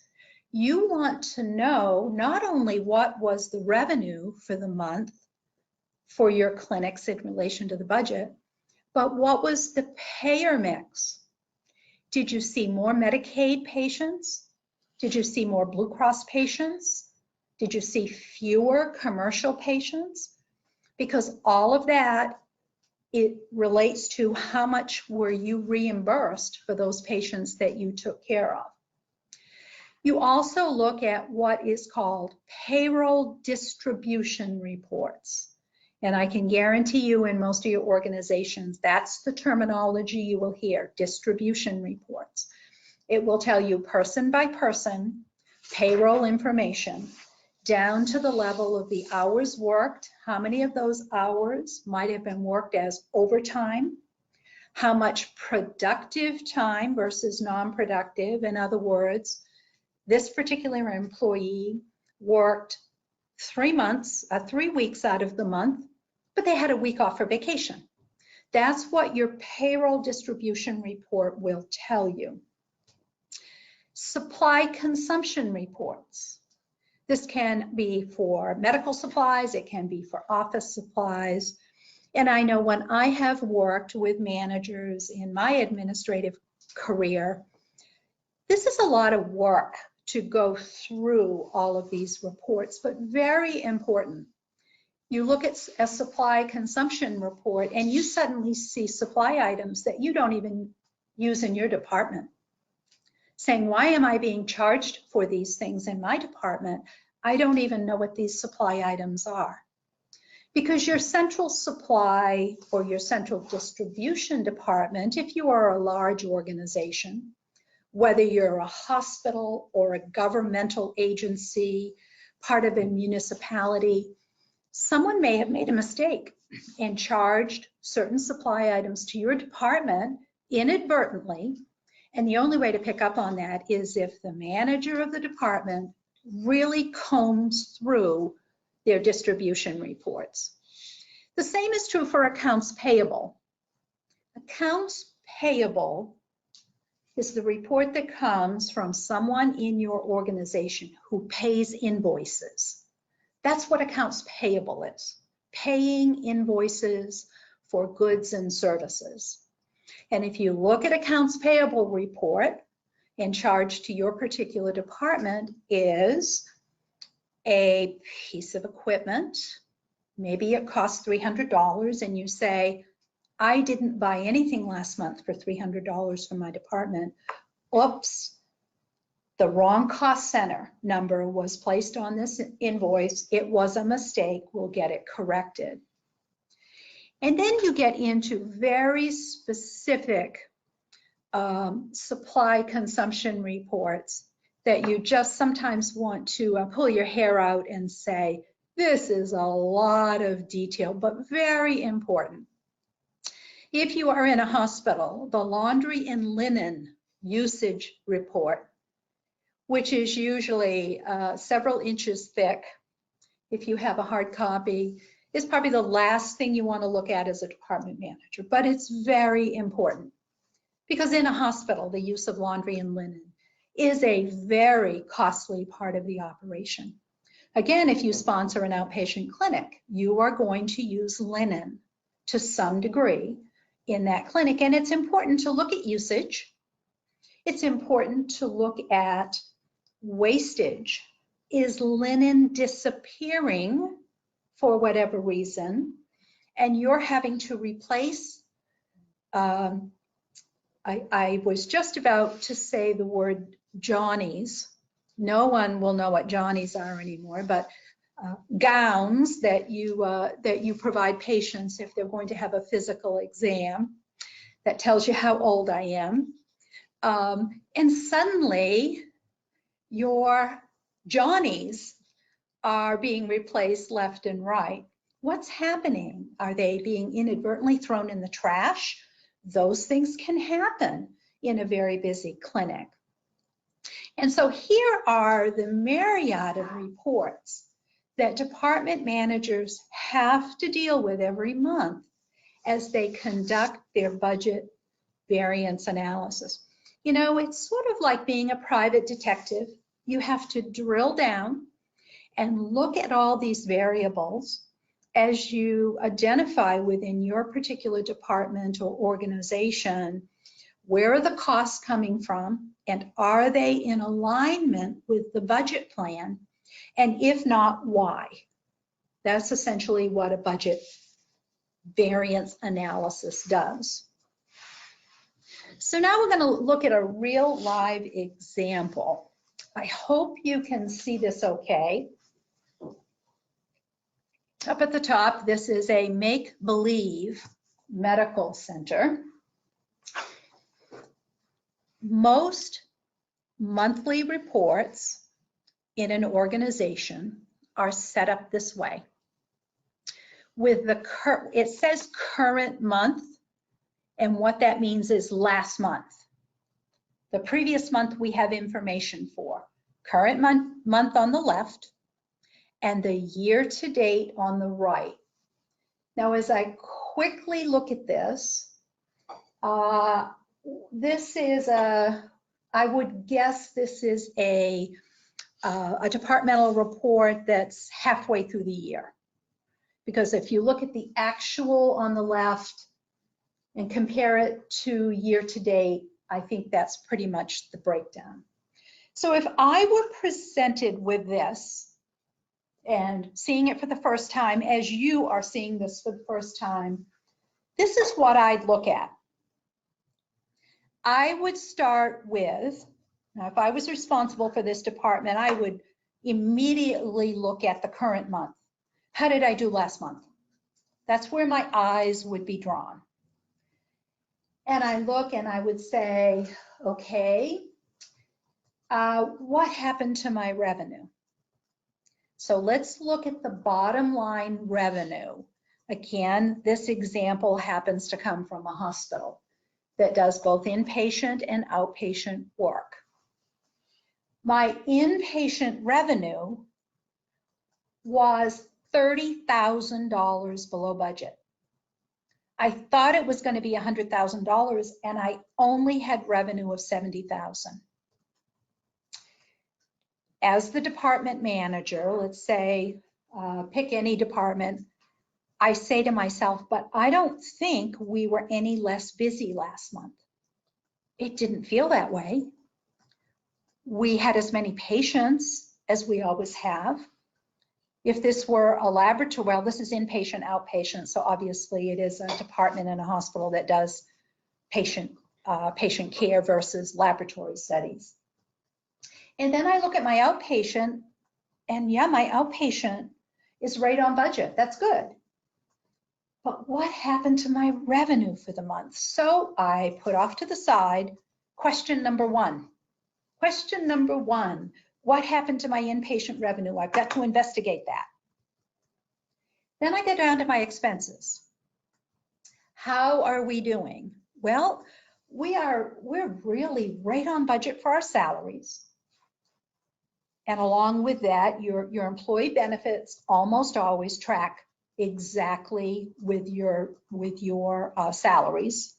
you want to know not only what was the revenue for the month for your clinics in relation to the budget, but what was the payer mix? Did you see more Medicaid patients? Did you see more Blue Cross patients? Did you see fewer commercial patients? Because all of that, it relates to how much were you reimbursed for those patients that you took care of. You also look at what is called payroll distribution reports. And I can guarantee you in most of your organizations, that's the terminology you will hear, distribution reports. It will tell you person by person, payroll information, down to the level of the hours worked, how many of those hours might have been worked as overtime, how much productive time versus non-productive. In other words, this particular employee worked 3 weeks out of the month, but they had a week off for vacation. That's what your payroll distribution report will tell you. Supply consumption reports. This can be for medical supplies, it can be for office supplies. And I know when I have worked with managers in my administrative career, this is a lot of work to go through all of these reports, but very important. You look at a supply consumption report and you suddenly see supply items that you don't even use in your department. Saying, why am I being charged for these things in my department? I don't even know what these supply items are. Because your central supply or your central distribution department, if you are a large organization, whether you're a hospital or a governmental agency, part of a municipality, someone may have made a mistake and charged certain supply items to your department inadvertently. And the only way to pick up on that is if the manager of the department really combs through their distribution reports. The same is true for accounts payable. Accounts payable is the report that comes from someone in your organization who pays invoices. That's what accounts payable is, paying invoices for goods and services. And if you look at accounts payable report, and charged to your particular department is a piece of equipment, maybe it costs $300, and you say, I didn't buy anything last month for $300 from my department. Oops, the wrong cost center number was placed on this invoice. It was a mistake. We'll get it corrected. And then you get into very specific supply consumption reports that you just sometimes want to pull your hair out and say, this is a lot of detail, but very important. If you are in a hospital, the laundry and linen usage report, which is usually several inches thick, if you have a hard copy, is probably the last thing you want to look at as a department manager, but it's very important Because in a hospital, the use of laundry and linen is a very costly part of the operation. Again, if you sponsor an outpatient clinic, you are going to use linen to some degree in that clinic. And it's important to look at usage. It's important to look at wastage. Is linen disappearing for whatever reason, and you're having to replace, I was just about to say the word Johnnies. No one will know what Johnnies are anymore, but gowns that you provide patients if they're going to have a physical exam that tells you how old I am. And suddenly your Johnnies are being replaced left and right. What's happening? Are they being inadvertently thrown in the trash? Those things can happen in a very busy clinic. And so here are the myriad of reports that department managers have to deal with every month as they conduct their budget variance analysis. You know, it's sort of like being a private detective. You have to drill down and look at all these variables as you identify within your particular department or organization, where are the costs coming from, and are they in alignment with the budget plan? And if not, why? That's essentially what a budget variance analysis does. So now we're going to look at a real live example. I hope you can see this okay. Up at the top, this is a make-believe medical center. Most monthly reports in an organization are set up this way. With the it says current month, and what that means is last month. The previous month we have information for. Current month on the left, and the year to date on the right. Now, as I quickly look at this, this is I would guess this is a departmental report that's halfway through the year. Because if you look at the actual on the left and compare it to year to date, I think that's pretty much the breakdown. So if I were presented with this and seeing it for the first time, as you are seeing this for the first time, this is what I'd look at. I would start with, now if I was responsible for this department, I would immediately look at the current month. How did I do last month? That's where my eyes would be drawn. And I look and I would say, okay, what happened to my revenue? So let's look at the bottom line revenue. Again, this example happens to come from a hospital that does both inpatient and outpatient work. My inpatient revenue was $30,000 below budget. I thought it was going to be $100,000, and I only had revenue of $70,000. As the department manager, let's say, pick any department, I say to myself, but I don't think we were any less busy last month. It didn't feel that way. We had as many patients as we always have. If this were a laboratory, well, this is inpatient, outpatient, so obviously it is a department in a hospital that does patient care versus laboratory studies. And then I look at my outpatient, and yeah, my outpatient is right on budget. That's good. But what happened to my revenue for the month? So I put off to the side question number one. Question number one, what happened to my inpatient revenue? I've got to investigate that. Then I get down to my expenses. How are we doing? Well, we're really right on budget for our salaries. And along with that, your employee benefits almost always track exactly with your salaries.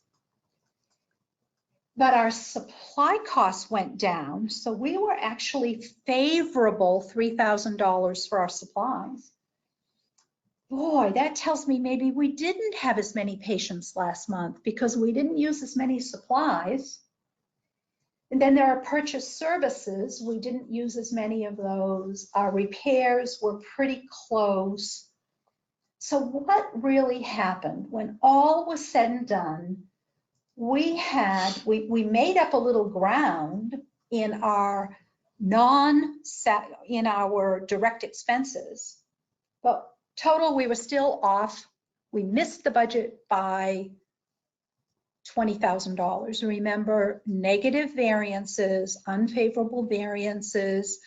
But our supply costs went down, so we were actually favorable $3,000 for our supplies. Boy, that tells me maybe we didn't have as many patients last month because we didn't use as many supplies. And then there are purchased services. We didn't use as many of those. Our repairs were pretty close. So what really happened when all was said and done? We made up a little ground in our direct expenses, but total we were still off. We missed the budget by $20,000. Remember, negative variances, unfavorable variances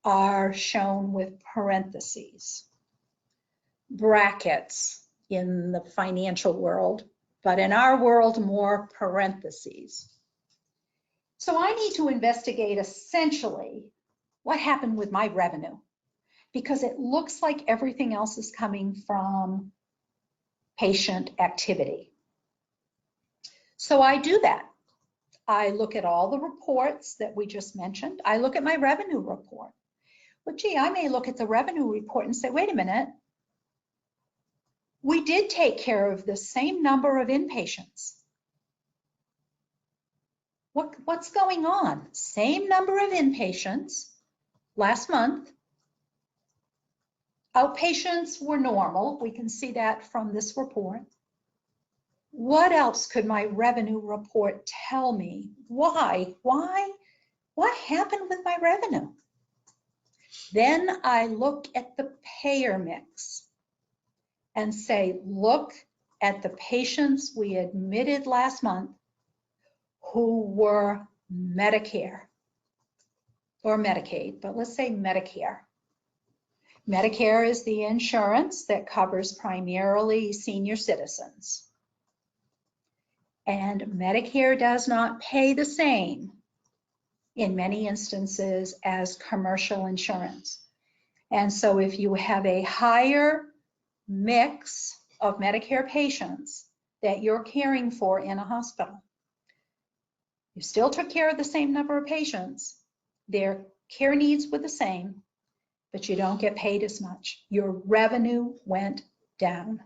are shown with parentheses, brackets in the financial world, but in our world, more parentheses. So I need to investigate essentially what happened with my revenue, because it looks like everything else is coming from patient activity. So I do that. I look at all the reports that we just mentioned. I look at my revenue report. Well, gee, I may look at the revenue report and say, wait a minute, we did take care of the same number of inpatients. What's going on? Same number of inpatients last month. Outpatients were normal. We can see that from this report. What else could my revenue report tell me? Why? What happened with my revenue? Then I look at the payer mix and say, look at the patients we admitted last month who were Medicare or Medicaid, but let's say Medicare. Medicare is the insurance that covers primarily senior citizens. And Medicare does not pay the same in many instances as commercial insurance. And so if you have a higher mix of Medicare patients that you're caring for in a hospital, you still took care of the same number of patients, their care needs were the same, but you don't get paid as much. Your revenue went down.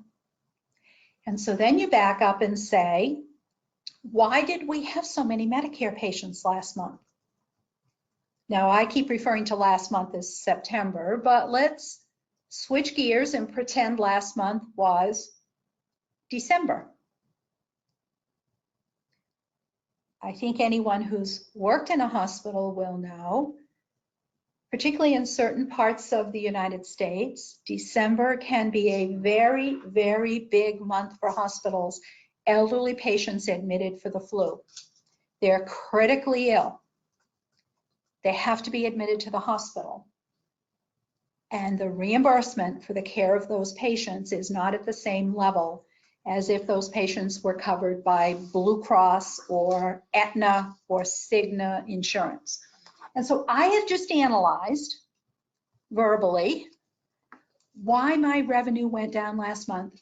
And so then you back up and say, why did we have so many Medicare patients last month? Now, I keep referring to last month as September, but let's switch gears and pretend last month was December. I think anyone who's worked in a hospital will know, particularly in certain parts of the United States, December can be a very, very big month for hospitals. Elderly patients admitted for the flu. They're critically ill. They have to be admitted to the hospital. And the reimbursement for the care of those patients is not at the same level as if those patients were covered by Blue Cross or Aetna or Cigna insurance. And so I have just analyzed verbally why my revenue went down last month.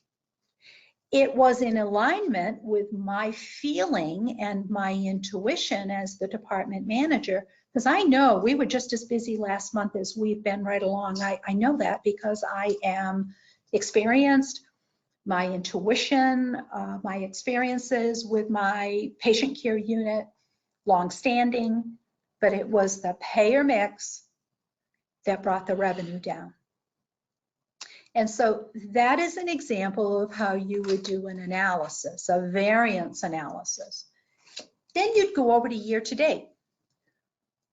It was in alignment with my feeling and my intuition as the department manager, because I know we were just as busy last month as we've been right along. I know that because I am experienced. My intuition, my experiences with my patient care unit, long-standing, but it was the payer mix that brought the revenue down. And so that is an example of how you would do an analysis, a variance analysis. Then you'd go over to year to date.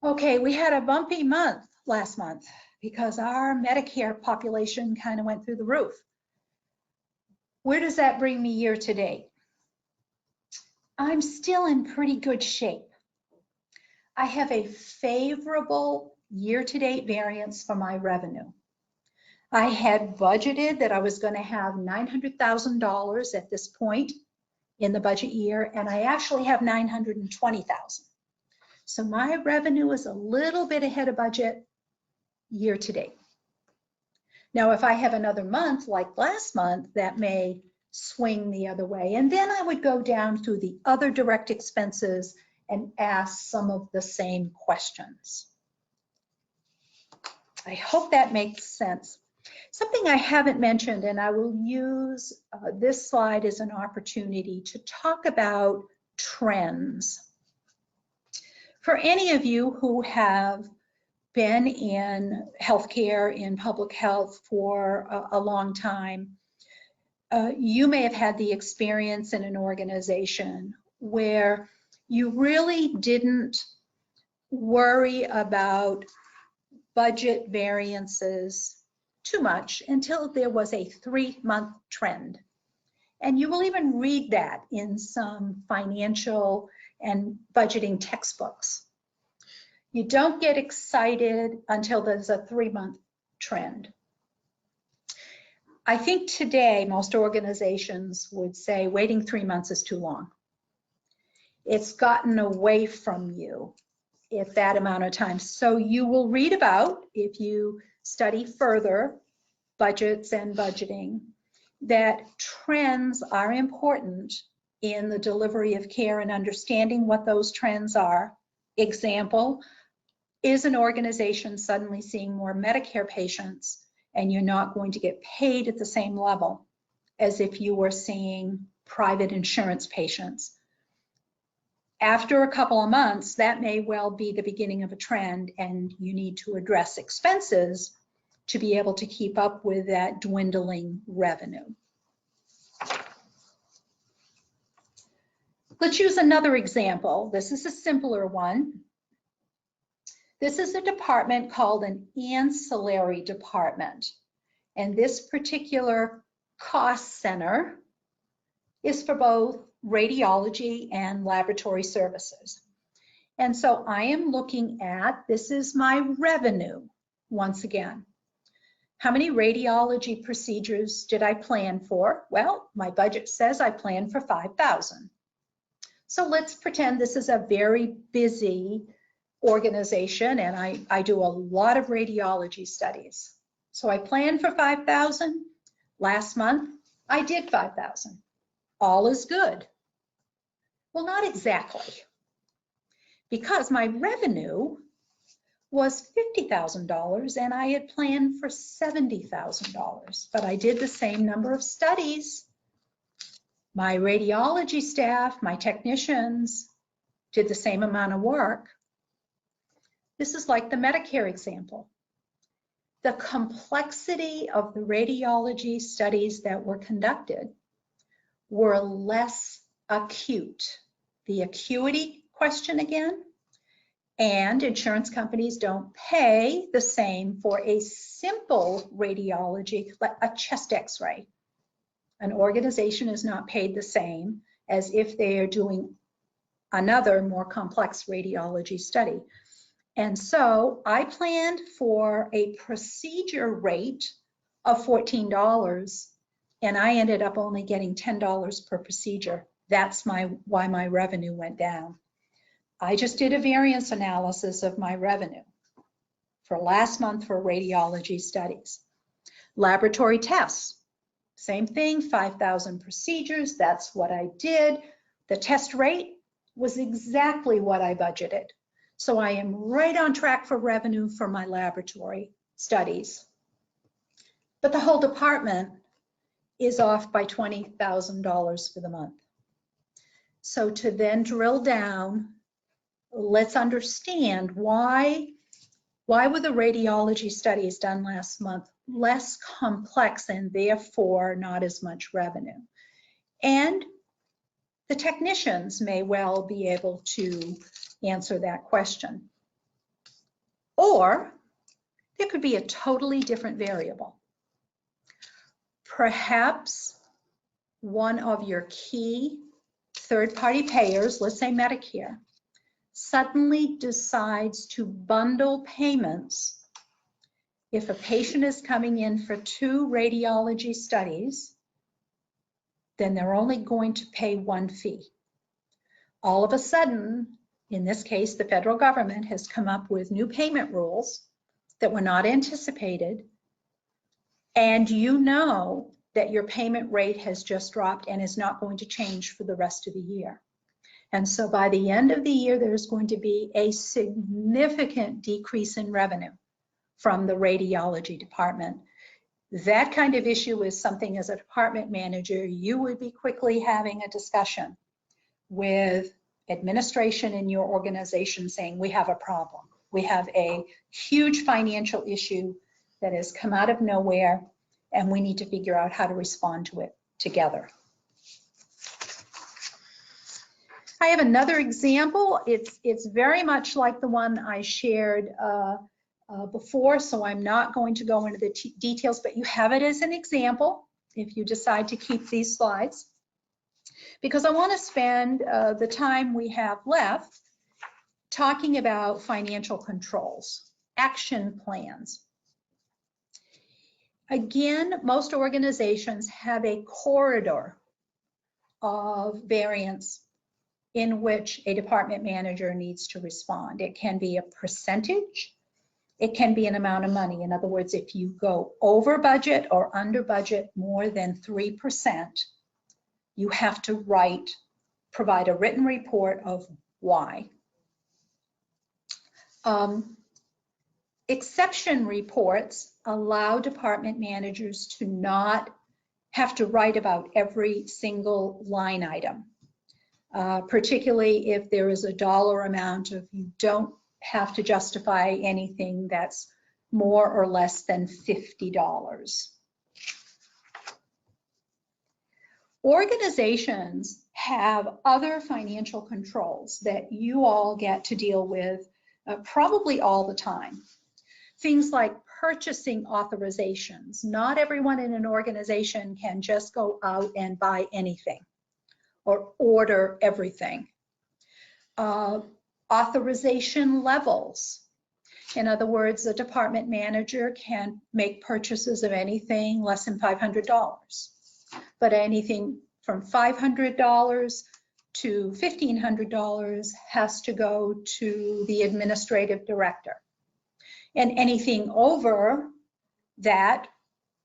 Okay, we had a bumpy month last month because our Medicare population kind of went through the roof. Where does that bring me year to date? I'm still in pretty good shape. I have a favorable year-to-date variance for my revenue. I had budgeted that I was going to have $900,000 at this point in the budget year, and I actually have $920,000. So my revenue is a little bit ahead of budget year to date. Now, if I have another month like last month, that may swing the other way. And then I would go down through the other direct expenses and ask some of the same questions. I hope that makes sense. Something I haven't mentioned, and I will use this slide as an opportunity to talk about trends. For any of you who have been in healthcare, in public health for a long time, you may have had the experience in an organization where you really didn't worry about budget variances too much until there was a 3-month trend. And you will even read that in some financial and budgeting textbooks. You don't get excited until there's a 3-month trend. I think today most organizations would say waiting 3 months is too long. It's gotten away from you at that amount of time. So you will read about, if you study further budgets and budgeting, that trends are important in the delivery of care and understanding what those trends are. Example, is an organization suddenly seeing more Medicare patients and you're not going to get paid at the same level as if you were seeing private insurance patients? After a couple of months, that may well be the beginning of a trend, and you need to address expenses to be able to keep up with that dwindling revenue. Let's use another example. This is a simpler one. This is a department called an ancillary department. And this particular cost center is for both radiology and laboratory services. And so I am looking at, this is my revenue once again. How many radiology procedures did I plan for? Well, my budget says I planned for 5,000. So let's pretend this is a very busy organization and I do a lot of radiology studies. So I planned for 5,000. Last month, I did 5,000. All is good. Well, not exactly, because my revenue was $50,000 and I had planned for $70,000, but I did the same number of studies. My radiology staff, my technicians did the same amount of work. This is like the Medicare example. The complexity of the radiology studies that were conducted were less acute. The acuity question again, and insurance companies don't pay the same for a simple radiology, like a chest x-ray. An organization is not paid the same as if they are doing another more complex radiology study. And so I planned for a procedure rate of $14 and I ended up only getting $10 per procedure. That's why my revenue went down. I just did a variance analysis of my revenue for last month for radiology studies. Laboratory tests, same thing, 5,000 procedures, that's what I did. The test rate was exactly what I budgeted. So I am right on track for revenue for my laboratory studies. But the whole department is off by $20,000 for the month. So to then drill down, let's understand why were the radiology studies done last month less complex and therefore not as much revenue? And the technicians may well be able to answer that question. Or there could be a totally different variable. Perhaps one of your key third-party payers, let's say Medicare, suddenly decides to bundle payments. If a patient is coming in for 2 radiology studies, then they're only going to pay 1 fee. All of a sudden, in this case, the federal government has come up with new payment rules that were not anticipated, and you know that your payment rate has just dropped and is not going to change for the rest of the year. And so by the end of the year, there's going to be a significant decrease in revenue from the radiology department. That kind of issue is something as a department manager, you would be quickly having a discussion with administration in your organization saying, we have a problem. We have a huge financial issue that has come out of nowhere, and we need to figure out how to respond to it together. I have another example. It's very much like the one I shared before, so I'm not going to go into the details, but you have it as an example if you decide to keep these slides, because I want to spend the time we have left talking about financial controls, action plans. Again, most organizations have a corridor of variance in which a department manager needs to respond. It can be a percentage, it can be an amount of money. In other words, if you go over budget or under budget more than 3%, you have to provide a written report of why. Exception reports allow department managers to not have to write about every single line item, particularly if there is a dollar amount of, you don't have to justify anything that's more or less than $50. Organizations have other financial controls that you all get to deal with probably all the time. Things like purchasing authorizations. Not everyone in an organization can just go out and buy anything or order everything. Authorization levels. In other words, a department manager can make purchases of anything less than $500, but anything from $500 to $1,500 has to go to the administrative director. And anything over that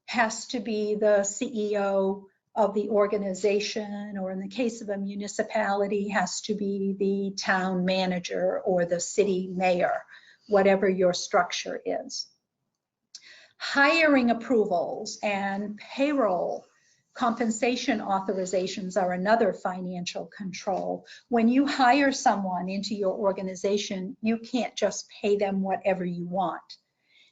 has to be the CEO of the organization, or in the case of a municipality, has to be the town manager or the city mayor, whatever your structure is. Hiring approvals and payroll compensation authorizations are another financial control. When you hire someone into your organization, you can't just pay them whatever you want.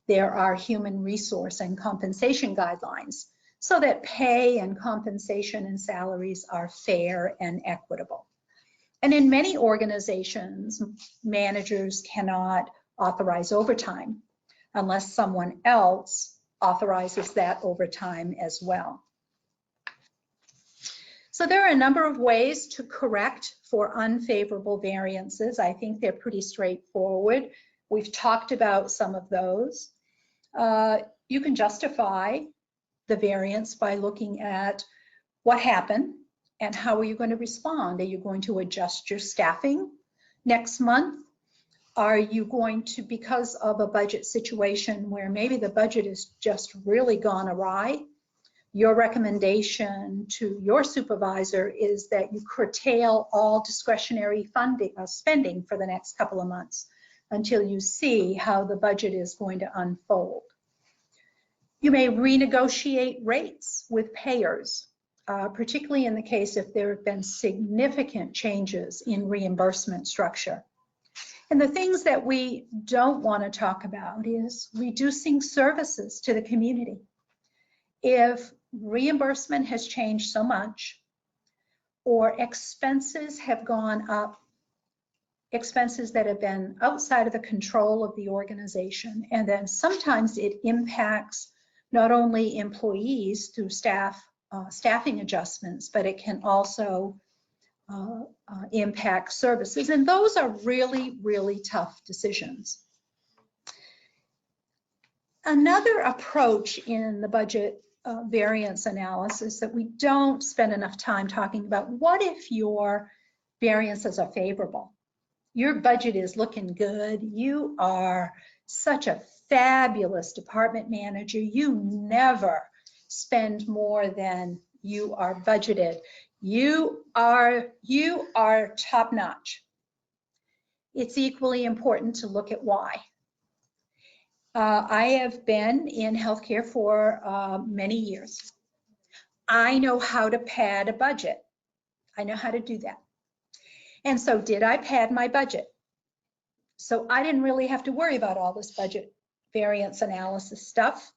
There are human resource and compensation guidelines so that pay and compensation and salaries are fair and equitable. And in many organizations, managers cannot authorize overtime unless someone else authorizes that overtime as well. So there are a number of ways to correct for unfavorable variances. I think they're pretty straightforward. We've talked about some of those. You can justify the variance by looking at what happened and how are you going to respond. Are you going to adjust your staffing next month? Are you going to, because of a budget situation where maybe the budget has just really gone awry, your recommendation to your supervisor is that you curtail all discretionary funding, spending for the next couple of months until you see how the budget is going to unfold. You may renegotiate rates with payers, particularly in the case if there have been significant changes in reimbursement structure. And the things that we don't want to talk about is reducing services to the community. If reimbursement has changed so much, or expenses have gone up, expenses that have been outside of the control of the organization, and then sometimes it impacts not only employees through staffing adjustments, but it can also impact services. And those are really, really tough decisions. Another approach in the budget variance analysis that we don't spend enough time talking about, what if your variances are favorable? Your budget is looking good. You are such a fabulous department manager. You never spend more than you are budgeted. You are top notch. It's equally important to look at why. I have been in healthcare for many years. I know how to pad a budget. I know how to do that. And so did I pad my budget? So I didn't really have to worry about all this budget variance analysis stuff.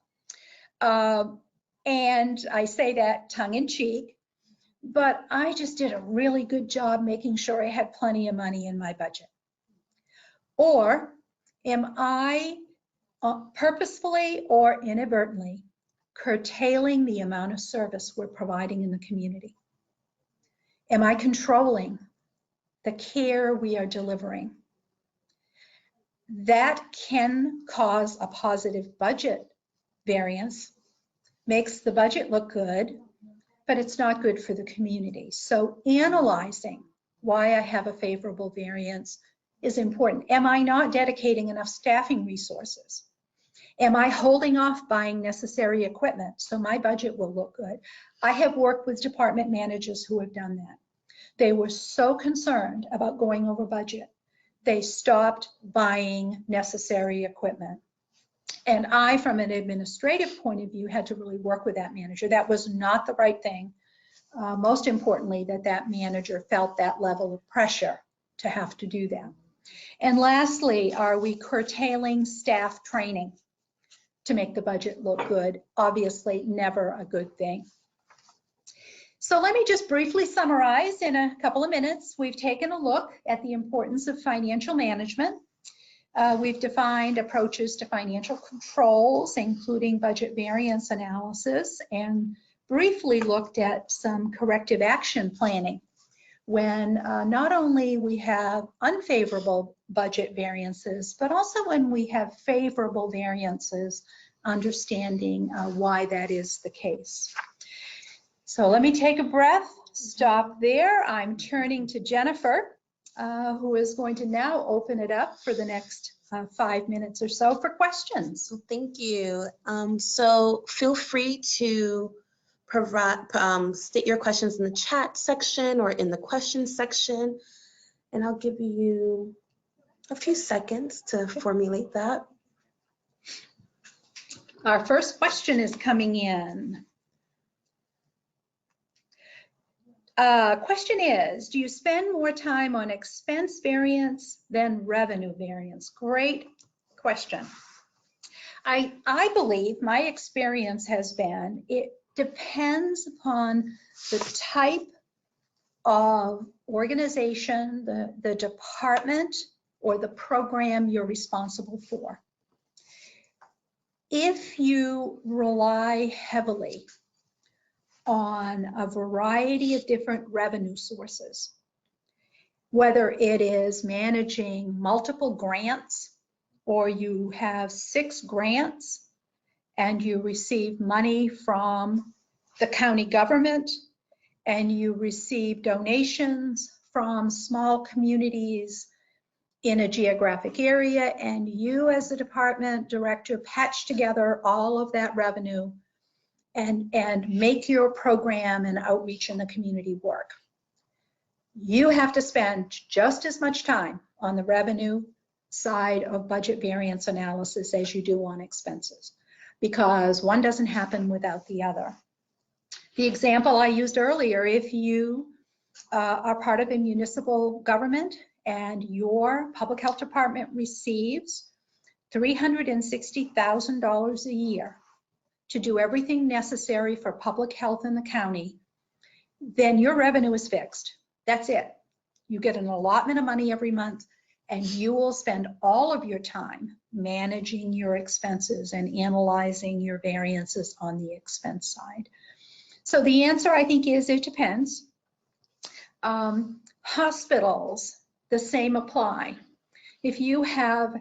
And I say that tongue in cheek, but I just did a really good job making sure I had plenty of money in my budget. Or am I purposefully or inadvertently curtailing the amount of service we're providing in the community? Am I controlling the care we are delivering? That can cause a positive budget variance, makes the budget look good, but it's not good for the community. So analyzing why I have a favorable variance is important. Am I not dedicating enough staffing resources? Am I holding off buying necessary equipment so my budget will look good? I have worked with department managers who have done that. They were so concerned about going over budget, they stopped buying necessary equipment. And I, from an administrative point of view, had to really work with that manager. That was not the right thing. Most importantly, that manager felt that level of pressure to have to do that. And lastly, are we curtailing staff training to make the budget look good? Obviously, never a good thing. So let me just briefly summarize in a couple of minutes. We've taken a look at the importance of financial management. We've defined approaches to financial controls, including budget variance analysis, and briefly looked at some corrective action planning when not only we have unfavorable budget variances, but also when we have favorable variances, understanding why that is the case. So let me take a breath, stop there. I'm turning to Jennifer, who is going to now open it up for the next 5 minutes or so for questions. Well, thank you. So feel free to state your questions in the chat section or in the questions section, and I'll give you a few seconds to formulate that. Our first question is coming in. Question is, do you spend more time on expense variance than revenue variance? Great question. I believe my experience has been, it depends upon the type of organization, the department, or the program you're responsible for. If you rely heavily on a variety of different revenue sources, whether it is managing multiple grants or you have 6 grants and you receive money from the county government and you receive donations from small communities in a geographic area, and you as a department director patch together all of that revenue and make your program and outreach in the community work. You have to spend just as much time on the revenue side of budget variance analysis as you do on expenses, because one doesn't happen without the other. The example I used earlier, if you are part of a municipal government and your public health department receives $360,000 a year to do everything necessary for public health in the county, then your revenue is fixed. That's it. You get an allotment of money every month, and you will spend all of your time managing your expenses and analyzing your variances on the expense side. So the answer, I think, is it depends. Hospitals, the same apply. If you have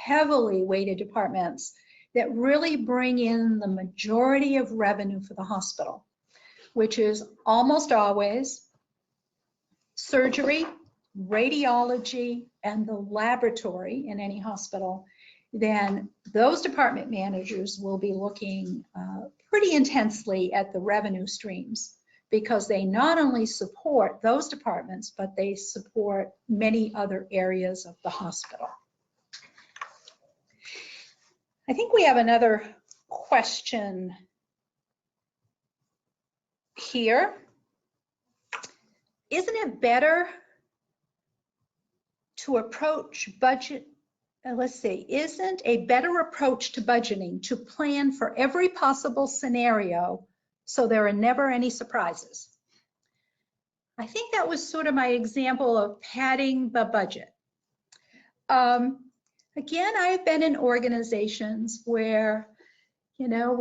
heavily weighted departments that really bring in the majority of revenue for the hospital, which is almost always surgery, radiology, and the laboratory in any hospital, then those department managers will be looking pretty intensely at the revenue streams because they not only support those departments, but they support many other areas of the hospital. I think we have another question here. Isn't it better to approach budget? Let's see, isn't a better approach to budgeting to plan for every possible scenario so there are never any surprises? I think that was sort of my example of padding the budget. Again, I've been in organizations where, you know,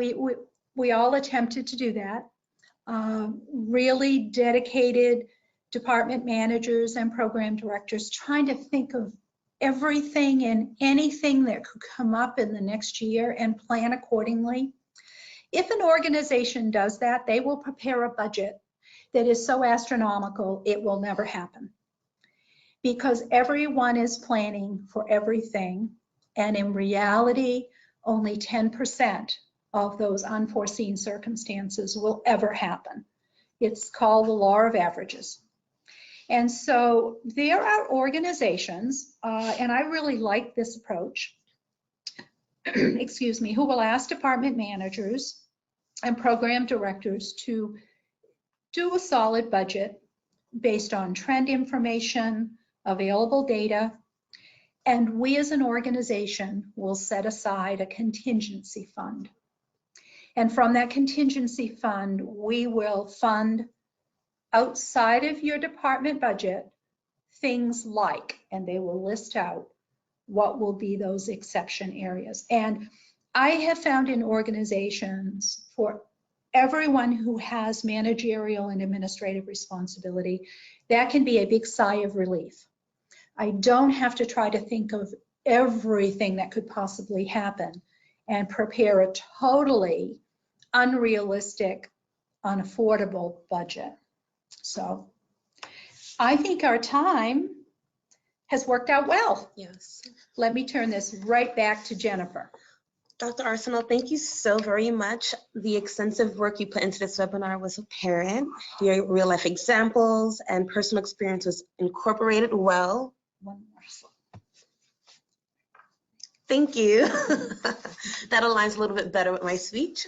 we all attempted to do that. Really dedicated department managers and program directors trying to think of everything and anything that could come up in the next year and plan accordingly. If an organization does that, they will prepare a budget that is so astronomical it will never happen, because everyone is planning for everything, and in reality only 10% of those unforeseen circumstances will ever happen. It's called the law of averages. And so there are organizations, and I really like this approach, excuse me, who will ask department managers and program directors to do a solid budget based on trend information, available data, and we as an organization will set aside a contingency fund. And from that contingency fund, we will fund outside of your department budget things like, and they will list out what will be those exception areas. And I have found in organizations, for everyone who has managerial and administrative responsibility, that can be a big sigh of relief. I don't have to try to think of everything that could possibly happen and prepare a totally unrealistic, unaffordable budget. So I think our time has worked out well. Yes. Let me turn this right back to Jennifer. Dr. Arsenault, thank you so very much. The extensive work you put into this webinar was apparent. Your real life examples and personal experience was incorporated well. One more slide. Thank you. That aligns a little bit better with my speech.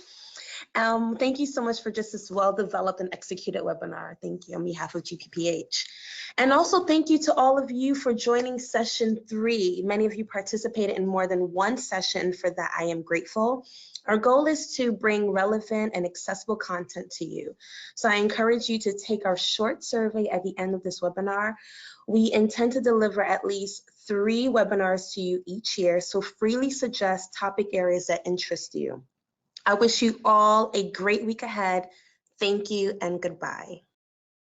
Thank you so much for just this well-developed and executed webinar. Thank you on behalf of GPPH. And also thank you to all of you for joining session 3. Many of you participated in more than one session. For that, I am grateful. Our goal is to bring relevant and accessible content to you. So I encourage you to take our short survey at the end of this webinar. We intend to deliver at least 3 webinars to you each year, so freely suggest topic areas that interest you. I wish you all a great week ahead. Thank you and goodbye.